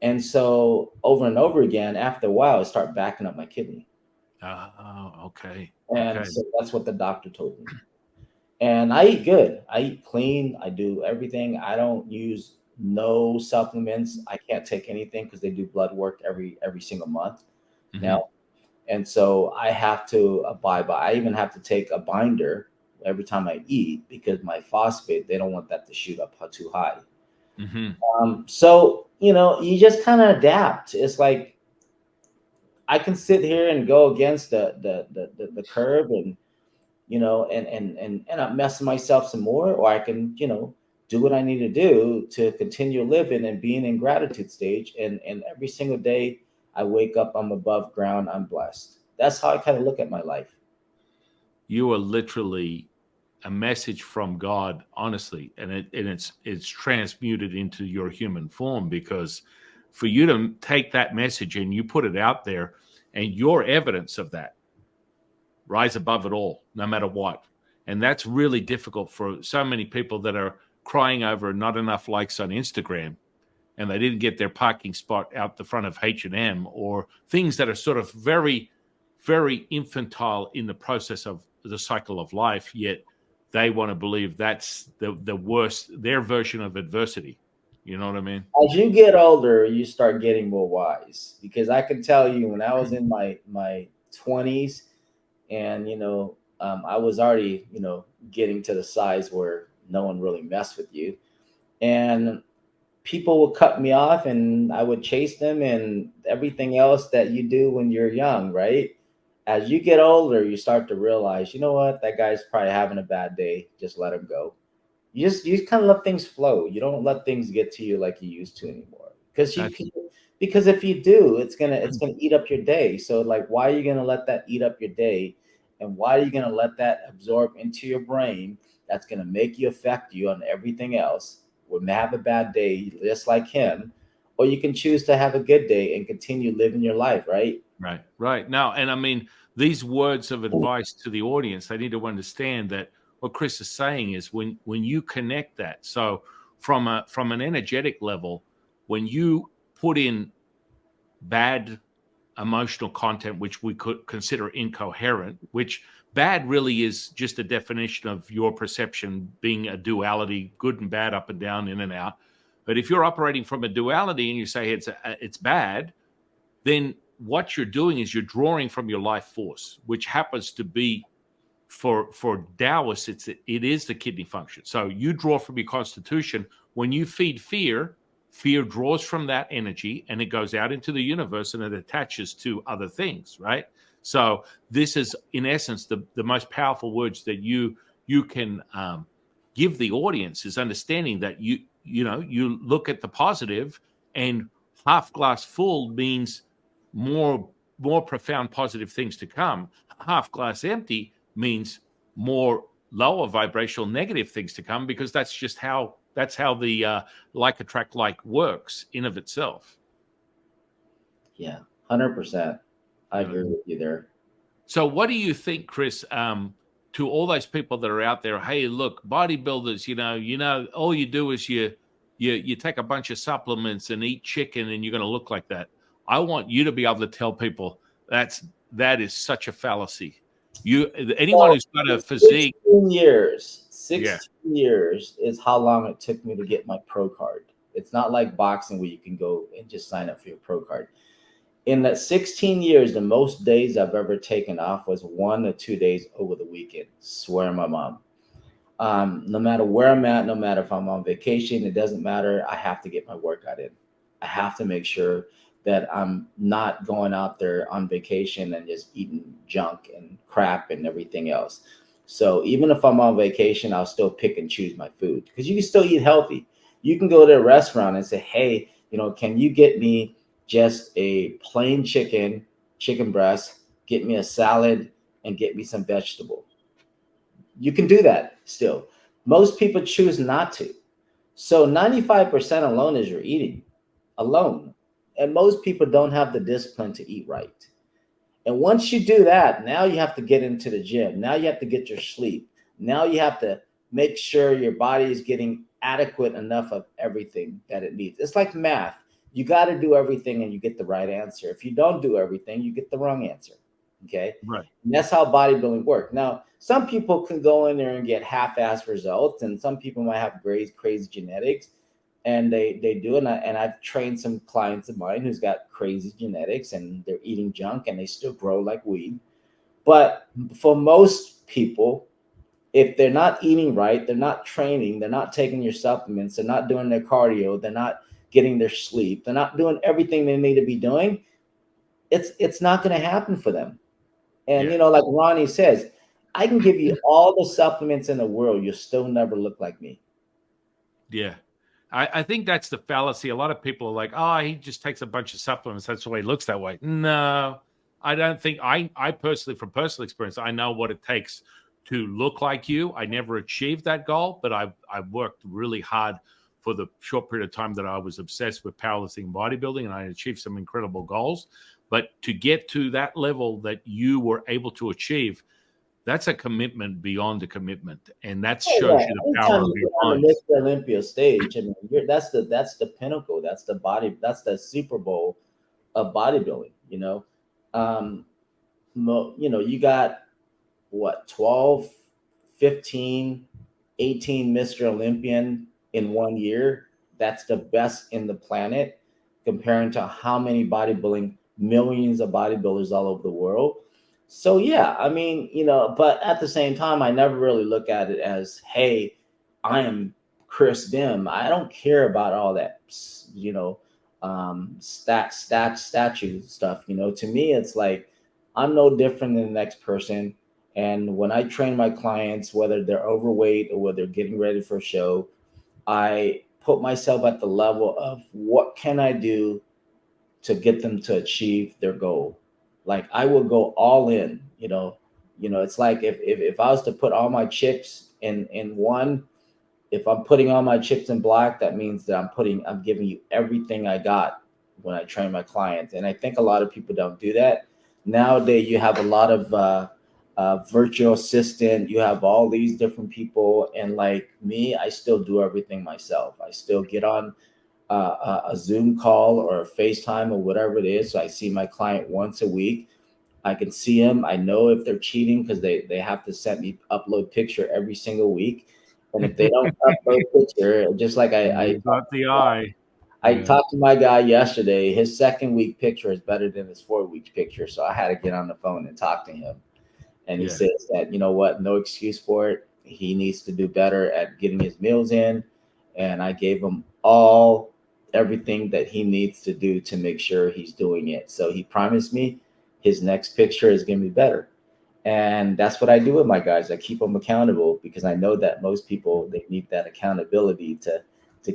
And so over and over again, after a while, it started backing up my kidney, Oh, okay. and Okay. so that's what the doctor told me. And I eat good. I eat clean. I do everything. I don't use no supplements. I can't take anything because they do blood work every single month Hmm. now. And so I have to abide by. I even have to take a binder every time I eat because my phosphate, they don't want that to shoot up too high. Hmm. So you just kind of adapt. It's like I can sit here and go against the curve, and and end up messing myself some more, or I can do what I need to do to continue living and being in gratitude stage. And every single day I wake up, I'm above ground, I'm blessed. That's how I kind of look at my life. You are literally a message from God, honestly, and it's transmuted into your human form because for you to take that message and you put it out there, and your evidence of that rise above it all, no matter what. And that's really difficult for so many people that are crying over not enough likes on Instagram, and they didn't get their parking spot out the front of H&M, or things that are sort of very, very infantile in the process of the cycle of life, yet they want to believe that's the worst, their version of adversity. You know what I mean? As you get older, you start getting more wise, because I can tell you when I was in my 20s, and I was already getting to the size where no one really messed with you, and people would cut me off and I would chase them and everything else that you do when you're young, right? As you get older, you start to realize, you know what, that guy's probably having a bad day. Just let him go. You just kind of let things flow. You don't let things get to you like you used to anymore. That's Because if you do, it's gonna eat up your day. So like, why are you gonna let that eat up your day? And why are you gonna let that absorb into your brain? That's gonna make you affect you on everything else. Would have a bad day just like him, or you can choose to have a good day and continue living your life, right? right. Right. Now, and I mean, these words of advice to the audience, they need to understand that, what Kris is saying is when you connect that, so from an energetic level, when you put in bad emotional content, which we could consider incoherent, which bad really is just a definition of your perception being a duality, good and bad, up and down, in and out. But if you're operating from a duality and you say it's bad, then what you're doing is you're drawing from your life force, which happens to be for Taoists, it is the kidney function. So you draw from your constitution. When you feed fear, fear draws from that energy and it goes out into the universe and it attaches to other things, right? So this is, in essence, the most powerful words that you can give the audience, is understanding that you look at the positive, and half glass full means more profound positive things to come. Half glass empty means more lower vibrational negative things to come, because that's just how the like attract like works in of itself. Yeah, 100%. I agree with you there. So what do you think, Kris, to all those people that are out there? Hey, look, bodybuilders, all you do is you take a bunch of supplements and eat chicken and you're going to look like that. I want you to be able to tell people that is such a fallacy. Anyone who's got a physique. 16 years is how long it took me to get my pro card. It's not like boxing where you can go and just sign up for your pro card. In that 16 years, the most days I've ever taken off was 1 or 2 days over the weekend. Swear on my mom. No matter where I'm at, no matter if I'm on vacation, it doesn't matter. I have to get my workout in. I have to make sure that I'm not going out there on vacation and just eating junk and crap and everything else. So even if I'm on vacation, I'll still pick and choose my food, because you can still eat healthy. You can go to a restaurant and say, hey, can you get me just a plain chicken breast, get me a salad, and get me some vegetable. You can do that still. Most people choose not to. So 95% alone is your eating alone. And most people don't have the discipline to eat right. And once you do that, now you have to get into the gym. Now you have to get your sleep. Now you have to make sure your body is getting adequate enough of everything that it needs. It's like math. You got to do everything and you get the right answer. If you don't do everything, you get the wrong answer. Okay. Right. And that's how bodybuilding works. Now, some people can go in there and get half-assed results, and some people might have crazy genetics, and they do. And I've trained some clients of mine who's got crazy genetics and they're eating junk and they still grow like weed. But for most people, if they're not eating right, they're not training, they're not taking your supplements, they're not doing their cardio, they're not getting their sleep, they're not doing everything they need to be doing, it's not going to happen for them. And like Ronnie says, I can give you all the supplements in the world, you'll still never look like me. Yeah. I think that's the fallacy. A lot of people are like, oh, he just takes a bunch of supplements, that's why he looks that way. No, I don't think. I personally, from personal experience, I know what it takes to look like you. I never achieved that goal, but I worked really hard for the short period of time that I was obsessed with powerlifting and bodybuilding, and I achieved some incredible goals. But to get to that level that you were able to achieve, that's a commitment beyond a commitment, and that shows you the power of your mind. On the Mr. Olympia stage, I mean, that's the pinnacle. That's the Super Bowl of bodybuilding. You got what, 12, 15, 18 Mr. Olympian in 1 year. That's the best in the planet, comparing to how many millions of bodybuilders all over the world. So yeah, I mean, but at the same time, I never really look at it as, hey, I am Kris Dim. I don't care about all that, statue stuff. To me, it's like I'm no different than the next person. And when I train my clients, whether they're overweight or whether they're getting ready for a show, I put myself at the level of what can I do to get them to achieve their goal. Like I will go all in, it's like if I was to put all my chips in one, if I'm putting all my chips in black, that means that I'm giving you everything I got when I train my clients. And I think a lot of people don't do that. Nowadays, you have a lot of virtual assistant. You have all these different people, and like me, I still do everything myself. I still get on a Zoom call or a FaceTime or whatever it is. So I see my client once a week. I can see them. I know if they're cheating because they have to send me upload picture every single week. And if they don't upload picture, just like You got the eye. I Yeah. talked to my guy yesterday, his second week picture is better than his 4 week picture. So I had to get on the phone and talk to him. And he Yeah. says that, you know what, no excuse for it. He needs to do better at getting his meals in. And I gave him everything that he needs to do to make sure he's doing it. So he promised me his next picture is going to be better. And that's what I do with my guys. I keep them accountable because I know that most people, they need that accountability to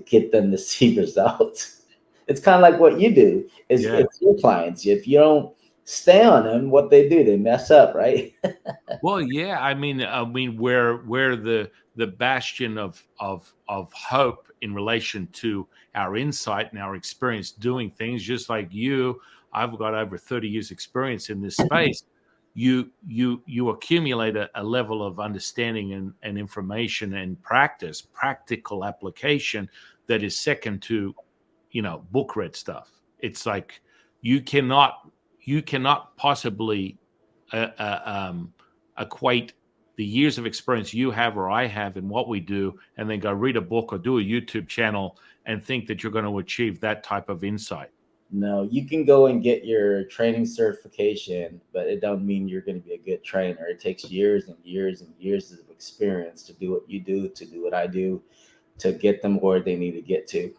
get them to see results. It's kind of like what you do is Yeah. it's your clients. If you don't stay on them, what they do, they mess up, right? Well, yeah. I mean, where the bastion of hope in relation to our insight and our experience doing things, just like you, I've got over 30 years experience in this space. You accumulate a level of understanding and information and practical application that is second to, book read stuff. It's like you cannot you cannot possibly uh, uh, um, equate the years of experience you have or I have in what we do, and then go read a book or do a YouTube channel and think that you're going to achieve that type of insight. No, you can go and get your training certification, but it don't mean you're going to be a good trainer. It takes years and years and years of experience to do what you do, to do what I do, to get them where they need to get to.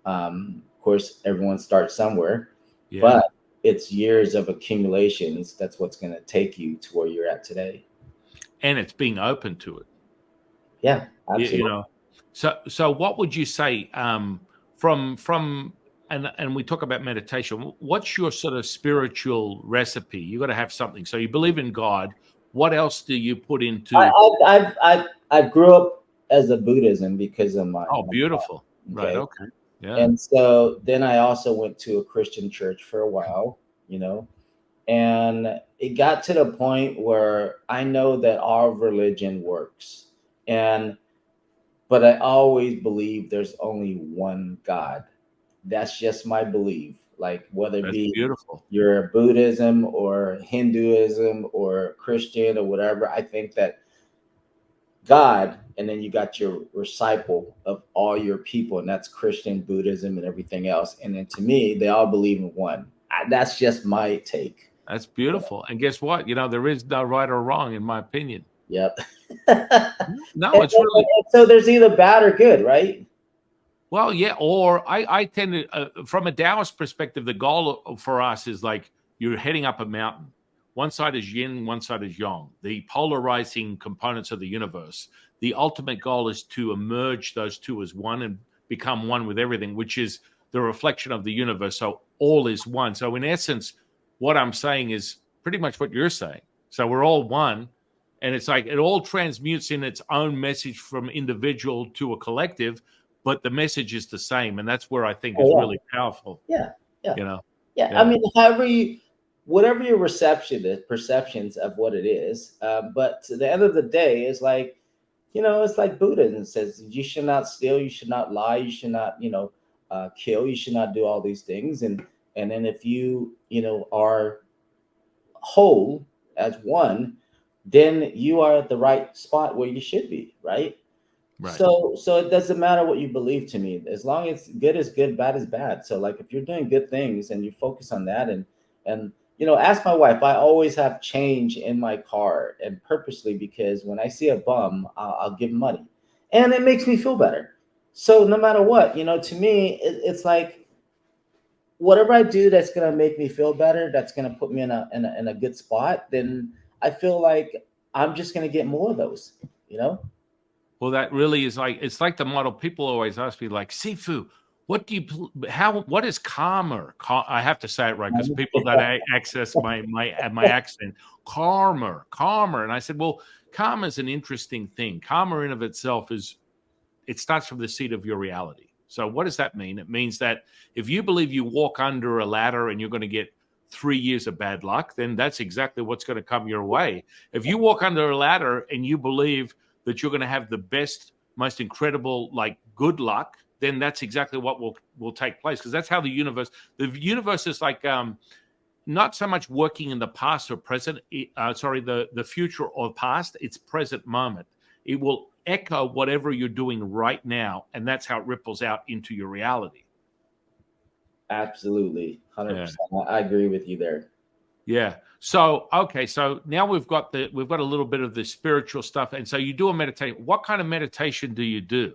Of course, everyone starts somewhere, Yeah, but it's years of accumulations. That's what's going to take you to where you're at today. and it's being open to it. Yeah, You, you absolutely. know, so what would you say, from and we talk about meditation? What's your sort of spiritual recipe? You got to have something. So you believe in God. What else do you put I into? I grew up as a Buddhism because of Oh, my mom. beautiful. Right. Okay. Okay. Yeah. And so then I also went to a Christian church for a while, you know, and it got to the point where I know that our religion works. And but I always believe there's only one God. That's just my belief. Like whether it That's be beautiful. you're Buddhism or Hinduism or Christian or whatever, I think that God, and then you got your disciple of all your people, and that's Christian, Buddhism, and everything else. And then to me, they all believe in one. That's just my take. That's beautiful. And guess what? There is no right or wrong, in my opinion. Yep. No, it's really So there's either bad or good, right? well, yeah. Or I tend to, from a Taoist perspective, the goal for us is like you're heading up a mountain. One side is yin, one side is yang, the polarizing components of the universe. The ultimate goal is to emerge those two as one and become one with everything, which is the reflection of the universe. So all is one. So in essence, what I'm saying is pretty much what you're saying. So we're all one. And it's like it all transmutes in its own message from individual to a collective, but the message is the same, and that's where I think is Oh really powerful. yeah, yeah, You know, yeah, yeah. I yeah, mean, whatever your reception is, perceptions of what it is. But to the end of the day, it's like, it's like Buddhism says you should not steal, you should not lie, you should not, kill, you should not do all these things. And then if you, are whole as one, then you are at the right spot where you should be, right? right. So it doesn't matter what you believe to me, as long as good is good, bad is bad. So like if you're doing good things and you focus on that and ask my wife, I always have change in my car and purposely because when I see a bum, I'll give him money, and it makes me feel better. So no matter what, to me, it's like whatever I do that's gonna make me feel better, that's gonna put me in a good spot, then I feel like I'm just gonna get more of those, you know. Well, that really is like it's like the model. People always ask me, like, Sifu, what is karma? I have to say it right because people that access my accent, karma, and I said, well, karma is an interesting thing. Karma in of itself it starts from the seat of your reality. So what does that mean? It means that if you believe you walk under a ladder and you're going to get 3 years of bad luck, then that's exactly what's going to come your way. If you walk under a ladder and you believe that you're going to have the best, most incredible, like good luck, then that's exactly what will take place, because that's how the universe is like, not so much working in the past or present, the future or past, it's present moment. It will echo whatever you're doing right now, and that's how it ripples out into your reality. Absolutely, 100%. Yeah. I agree with you there. Yeah. So, okay. So now we've got a little bit of the spiritual stuff. And so you do a meditation. What kind of meditation do you do?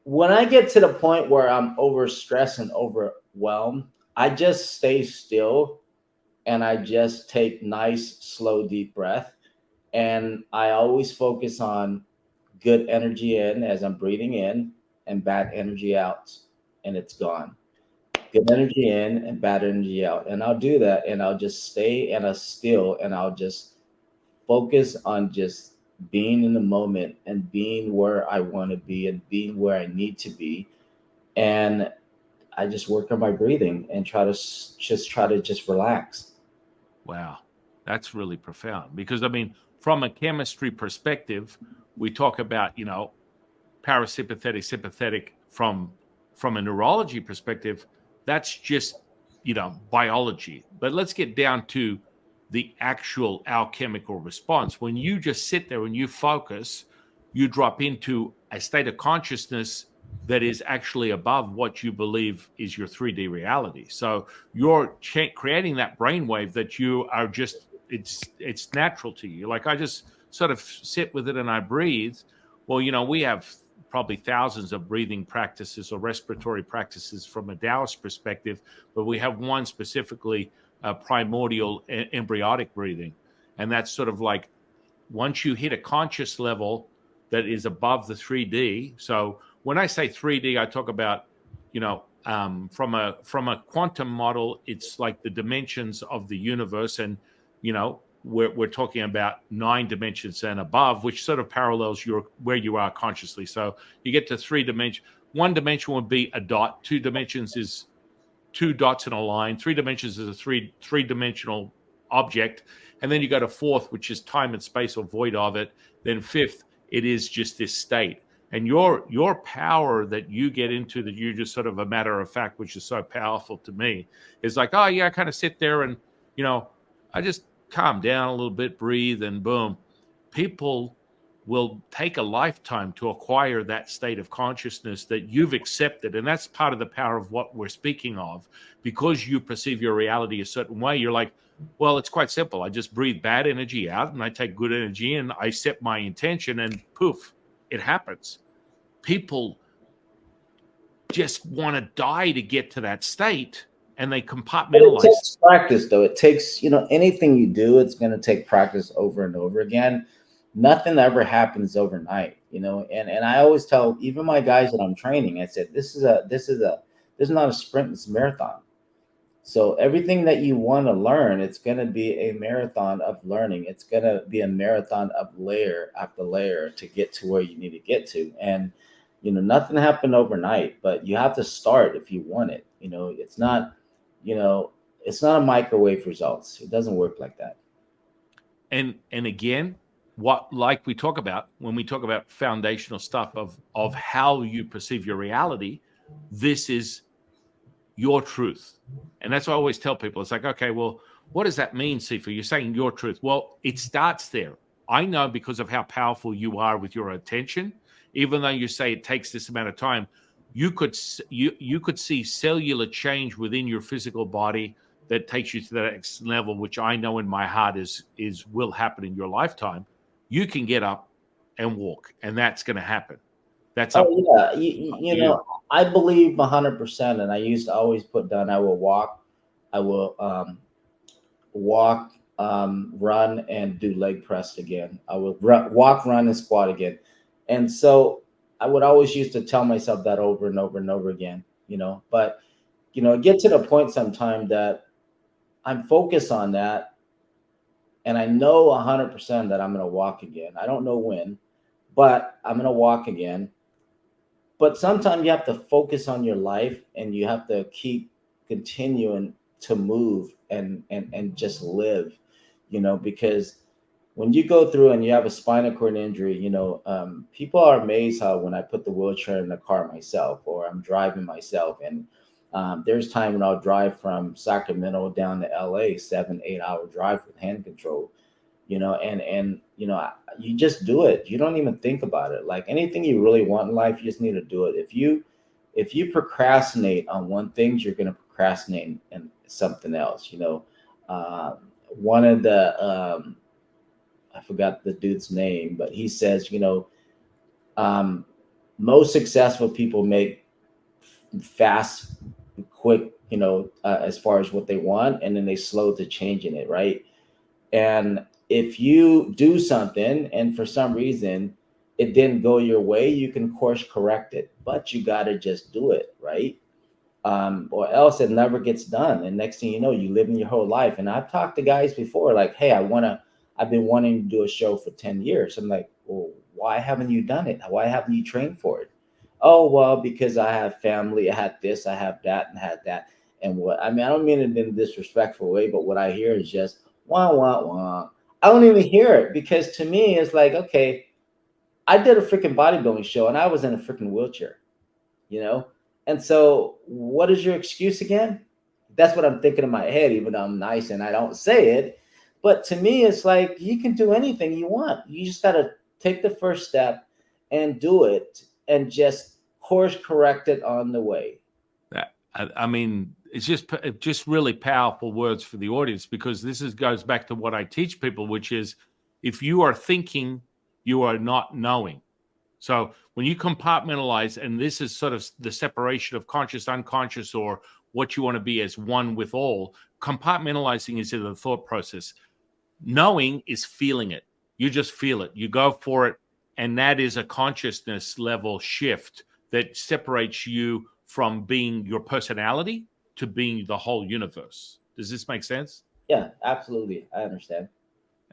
When I get to the point where I'm overstressed and overwhelmed, I just stay still and I just take nice, slow, deep breath. And I always focus on good energy in as I'm breathing in and bad energy out, and it's gone. Good energy in and bad energy out. And I'll do that and I'll just stay and I'll still and I'll just focus on just being in the moment and being where I want to be and being where I need to be. And I just work on my breathing and try to just relax. Wow. That's really profound, because, I mean, from a chemistry perspective, we talk about, parasympathetic, sympathetic. From a neurology perspective, that's just, biology. But let's get down to the actual alchemical response. When you just sit there and you focus, you drop into a state of consciousness that is actually above what you believe is your 3D reality. So you're creating that brainwave that you are just, it's natural to you. Like, I just sort of sit with it and I breathe. Well, we have probably thousands of breathing practices or respiratory practices from a Taoist perspective, but we have one specifically, primordial embryonic breathing. And that's sort of like, once you hit a conscious level that is above the 3D. So when I say 3D, I talk about, from a quantum model, it's like the dimensions of the universe. And, we're talking about 9 dimensions and above, which sort of parallels where you are consciously. So you get to 3 dimensions. 1 dimension would be a dot. 2 dimensions is 2 dots in a line. 3 dimensions is a three-dimensional object. And then you go to 4th, which is time and space, or void of it. Then 5th, it is just this state. And your power that you get into, that you're just sort of a matter of fact, which is so powerful to me, is like, oh yeah, I kind of sit there and, I just calm down a little bit, breathe, and boom. People will take a lifetime to acquire that state of consciousness that you've accepted. And that's part of the power of what we're speaking of. Because you perceive your reality a certain way, you're like, well, it's quite simple. I just breathe bad energy out and I take good energy in. I set my intention and poof, it happens. People just want to die to get to that state, and they compartmentalize. But it takes practice, though. It takes, anything you do, it's going to take practice over and over again. Nothing ever happens overnight, and I always tell even my guys that I'm training, I said, this is not a sprint, it's a marathon. So everything that you want to learn, it's going to be a marathon of learning. It's going to be a marathon of layer after layer to get to where you need to get to. And, nothing happened overnight, but you have to start if you want it. It's not a microwave results. It doesn't work like that. And again, like we talk about when we talk about foundational stuff of how you perceive your reality, this is your truth. And that's what I always tell people. It's like, okay, well, what does that mean, Sifu? You're saying your truth. Well, it starts there. I know, because of how powerful you are with your attention. Even though you say it takes this amount of time, you could see cellular change within your physical body that takes you to the next level, which I know in my heart is will happen in your lifetime. You can get up and walk, and that's going to happen. That's up. Oh yeah, I believe 100%, and I used to always put down, I will walk, I will walk, run, and do leg press again. I will walk, run, and squat again. And so I would always used to tell myself that over and over and over again, but, get to the point sometime that I'm focused on that. And I know 100% that I'm going to walk again. I don't know when, but I'm going to walk again. But sometimes you have to focus on your life and you have to keep continuing to move and just live, because when you go through and you have a spinal cord injury, people are amazed how when I put the wheelchair in the car myself, or I'm driving myself, and there's time when I'll drive from Sacramento down to LA, 7, 8 hour drive with hand control, and you just do it. You don't even think about it. Like anything you really want in life, you just need to do it. If you procrastinate on one thing, you're going to procrastinate in something else. Uh, One of the I forgot the dude's name, but he says, um, most successful people make fast, quick, as far as what they want, and then they slow to changing it, right? And if you do something and for some reason it didn't go your way, you can course correct it, but you got to just do it, right? Or else it never gets done. And next thing you know, you live in your whole life. And I've talked to guys before, like, hey, I've been wanting to do a show for 10 years. I'm like, well, why haven't you done it? Why haven't you trained for it? Oh, well, because I have family, I had this, I have that, and had that. And what I mean, I don't mean it in a disrespectful way, but what I hear is just wah, wah, wah. I don't even hear it, because to me, it's like, okay, I did a freaking bodybuilding show and I was in a freaking wheelchair, you know? And so, what is your excuse again? That's what I'm thinking in my head, even though I'm nice and I don't say it. But to me, it's like you can do anything you want. You just got to take the first step and do it and just course correct it on the way. I mean, it's just really powerful words for the audience, because goes back to what I teach people, which is if you are thinking, you are not knowing. So when you compartmentalize, and this is sort of the separation of conscious, unconscious, or what you want to be as one with all, compartmentalizing is in the thought process. Knowing is feeling it. You just feel it. You go for it. And that is a consciousness level shift that separates you from being your personality to being the whole universe. Does this make sense? Yeah, absolutely. I understand.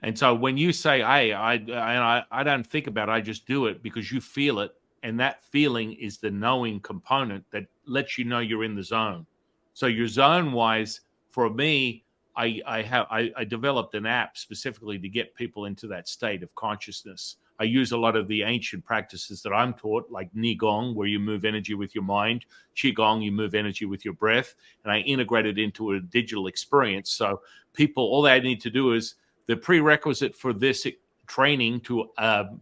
And so when you say, "Hey, I don't think about it, I just do it," because you feel it, and that feeling is the knowing component that lets you know you're in the zone. So your zone wise, for me, I developed an app specifically to get people into that state of consciousness. I use a lot of the ancient practices that I'm taught, like Qigong, where you move energy with your mind, Qigong, you move energy with your breath, and I integrate it into a digital experience. So people, all they need to do is the prerequisite for this training to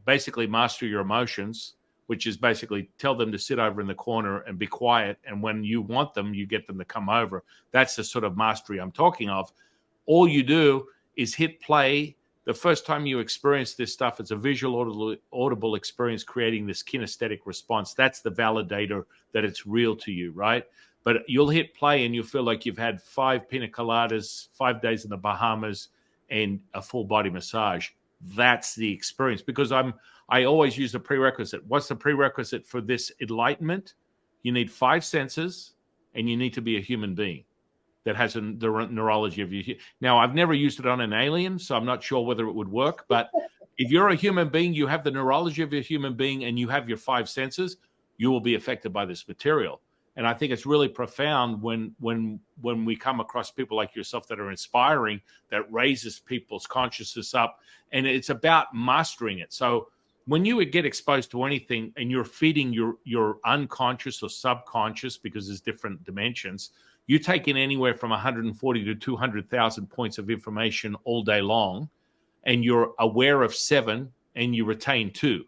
basically master your emotions, which is basically tell them to sit over in the corner and be quiet. And when you want them, you get them to come over. That's the sort of mastery I'm talking of. All you do is hit play. The first time you experience this stuff, it's a visual, audible experience creating this kinesthetic response. That's the validator that it's real to you, right? But you'll hit play and you'll feel like you've had 5 pina coladas, 5 days in the Bahamas, and a full body massage. That's the experience, because I always use the prerequisite. What's the prerequisite for this enlightenment? You need 5 senses, and you need to be a human being that has the neurology of you. Now, I've never used it on an alien, so I'm not sure whether it would work. But if you're a human being, you have the neurology of a human being, and you have your 5 senses, you will be affected by this material. And I think it's really profound when we come across people like yourself that are inspiring, that raises people's consciousness up, and it's about mastering it. So when you would get exposed to anything and you're feeding your unconscious or subconscious, because there's different dimensions, you take in anywhere from 140 to 200,000 points of information all day long, and you're aware of 7 and you retain 2.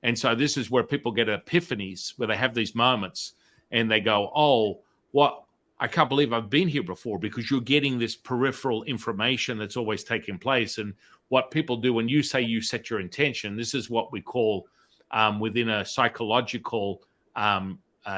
And so this is where people get epiphanies, where they have these moments and they go, oh, what? I can't believe I've been here before, because you're getting this peripheral information that's always taking place. And what people do when you say you set your intention, this is what we call within a psychological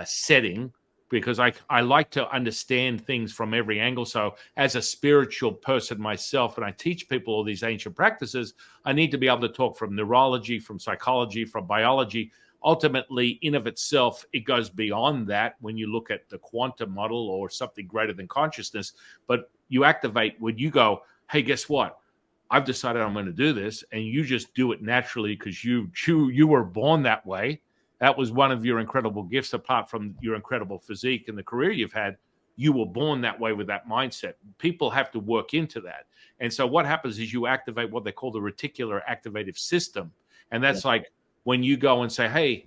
setting, because I like to understand things from every angle. So as a spiritual person myself, and I teach people all these ancient practices, I need to be able to talk from neurology, from psychology, from biology. Ultimately, in of itself, it goes beyond that when you look at the quantum model or something greater than consciousness. But you activate when you go, hey, guess what? I've decided I'm going to do this. And you just do it naturally because you were born that way. That was one of your incredible gifts, apart from your incredible physique and the career you've had. you were born that way with that mindset. People have to work into that. And so what happens is you activate what they call the reticular activative system. And Yeah. that's like when you go and say, hey,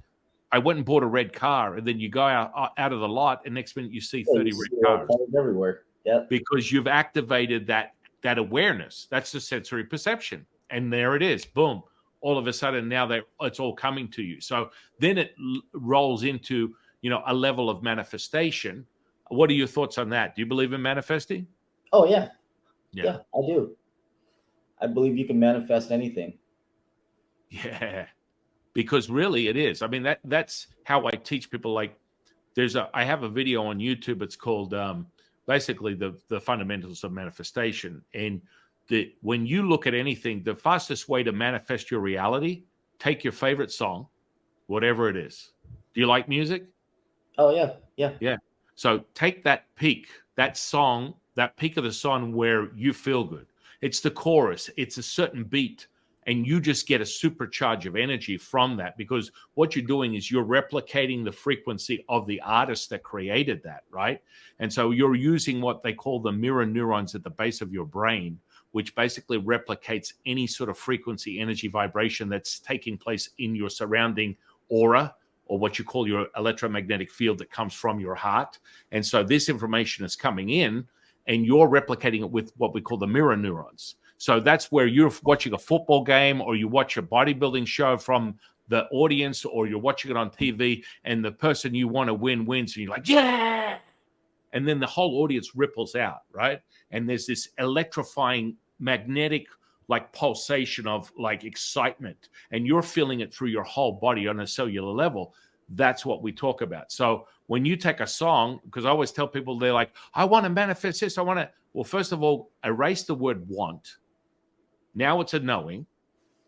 I went and bought a red car, and then you go out of the lot, and next minute you see Yeah, you 30 red see red cars cars everywhere. Yep. because you've activated that awareness. That's the sensory perception. And there it is. Boom. All of a sudden now it's all coming to you. So then it rolls into, a level of manifestation. What are your thoughts on that? Do you believe in manifesting? Oh yeah. Yeah. Yeah, I do. I believe you can manifest anything. Yeah. Because really it is. I mean, that's how I teach people. Like I have a video on YouTube. It's called basically the fundamentals of manifestation. And when you look at anything, the fastest way to manifest your reality, take your favorite song, whatever it is. Do you like music? Oh yeah. Yeah. Yeah. So take that peak, that song, that peak of the song where you feel good. It's the chorus, it's a certain beat, and you just get a supercharge of energy from that, because what you're doing is you're replicating the frequency of the artist that created that, right? And so you're using what they call the mirror neurons at the base of your brain, which basically replicates any sort of frequency, energy, vibration that's taking place in your surrounding aura, or what you call your electromagnetic field that comes from your heart. And so this information is coming in, and you're replicating it with what we call the mirror neurons. So that's where you're watching a football game, or you watch a bodybuilding show from the audience, or you're watching it on TV, and the person you want to win wins, and you're like, yeah. And then the whole audience ripples out, right? And there's this electrifying magnetic like pulsation of like excitement, and you're feeling it through your whole body on a cellular level. That's what we talk about. So when you take a song, because I always tell people, they're like, I want to manifest this, I want to. Well, first of all, erase the word want. Now it's a knowing.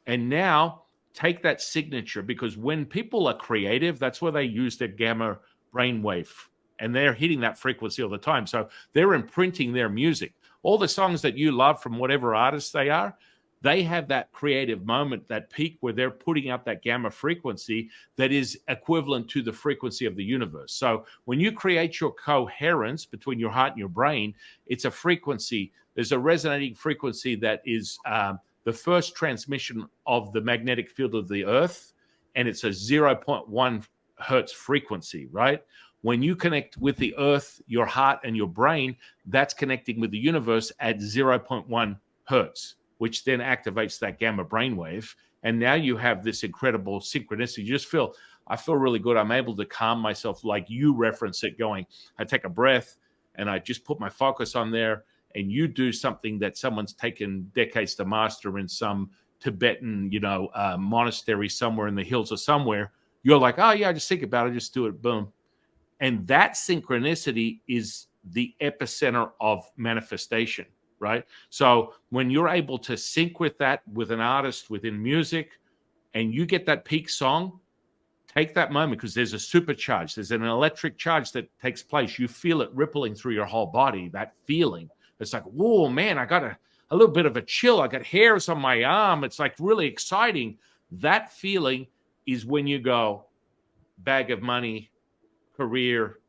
And now take that signature, because when people are creative, that's where they use their gamma brainwave, and they're hitting that frequency all the time. So they're imprinting their music. All the songs that you love from whatever artist they are, they have that creative moment, that peak where they're putting out that gamma frequency that is equivalent to the frequency of the universe. So when you create your coherence between your heart and your brain, it's a frequency. There's a resonating frequency that is the first transmission of the magnetic field of the earth, and it's a 0.1 hertz frequency, right? When you connect with the earth, your heart and your brain, that's connecting with the universe at 0.1 hertz, which then activates that gamma brainwave. And now you have this incredible synchronicity. I feel really good. I'm able to calm myself, like you reference it, going, I take a breath and I just put my focus on there, and you do something that someone's taken decades to master in some Tibetan, monastery somewhere in the hills or somewhere. You're like, oh yeah, I just think about it, just do it, boom. And that synchronicity is the epicenter of manifestation, right? So when you're able to sync with that, with an artist, within music, and you get that peak song, take that moment, because there's a supercharge. There's an electric charge that takes place. You feel it rippling through your whole body, that feeling. It's like, whoa, man, I got a little bit of a chill. I got hairs on my arm. It's like really exciting. That feeling is when you go, bag of money, career,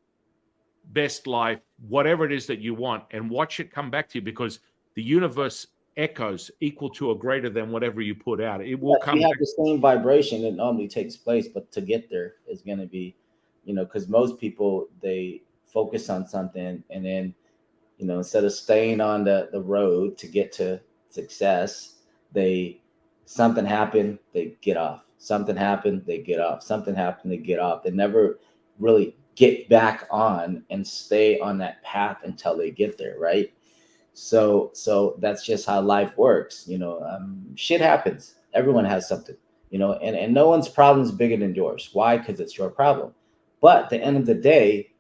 best life, whatever it is that you want, and watch it come back to you, because the universe echoes equal to or greater than whatever you put out. It will come You have back. the same vibration that normally takes place, but to get there is going to be, because most people, they focus on something, and then, instead of staying on the road to get to success, something happened, they get off. Something happened, they get off. Something happened, they get off. They never really get back on and stay on that path until they get there, right? So that's just how life works. Shit happens. Everyone has something, and no one's problem is bigger than yours. Why? Because it's your problem. But at the end of the day,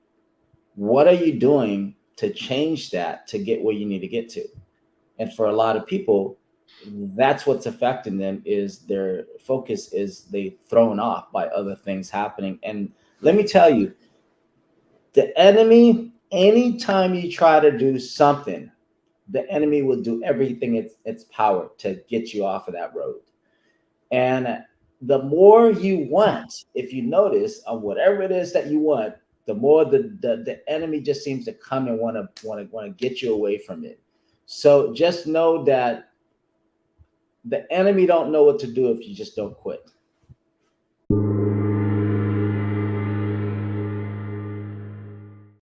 what are you doing to change that, to get where you need to get to? And for a lot of people, that's what's affecting them, is their focus is they thrown off by other things happening. And let me tell you, the enemy, anytime you try to do something, the enemy will do everything its power to get you off of that road. And the more you want, if you notice, on whatever it is that you want, the more the enemy just seems to come and want to get you away from it. So just know that the enemy don't know what to do if you just don't quit.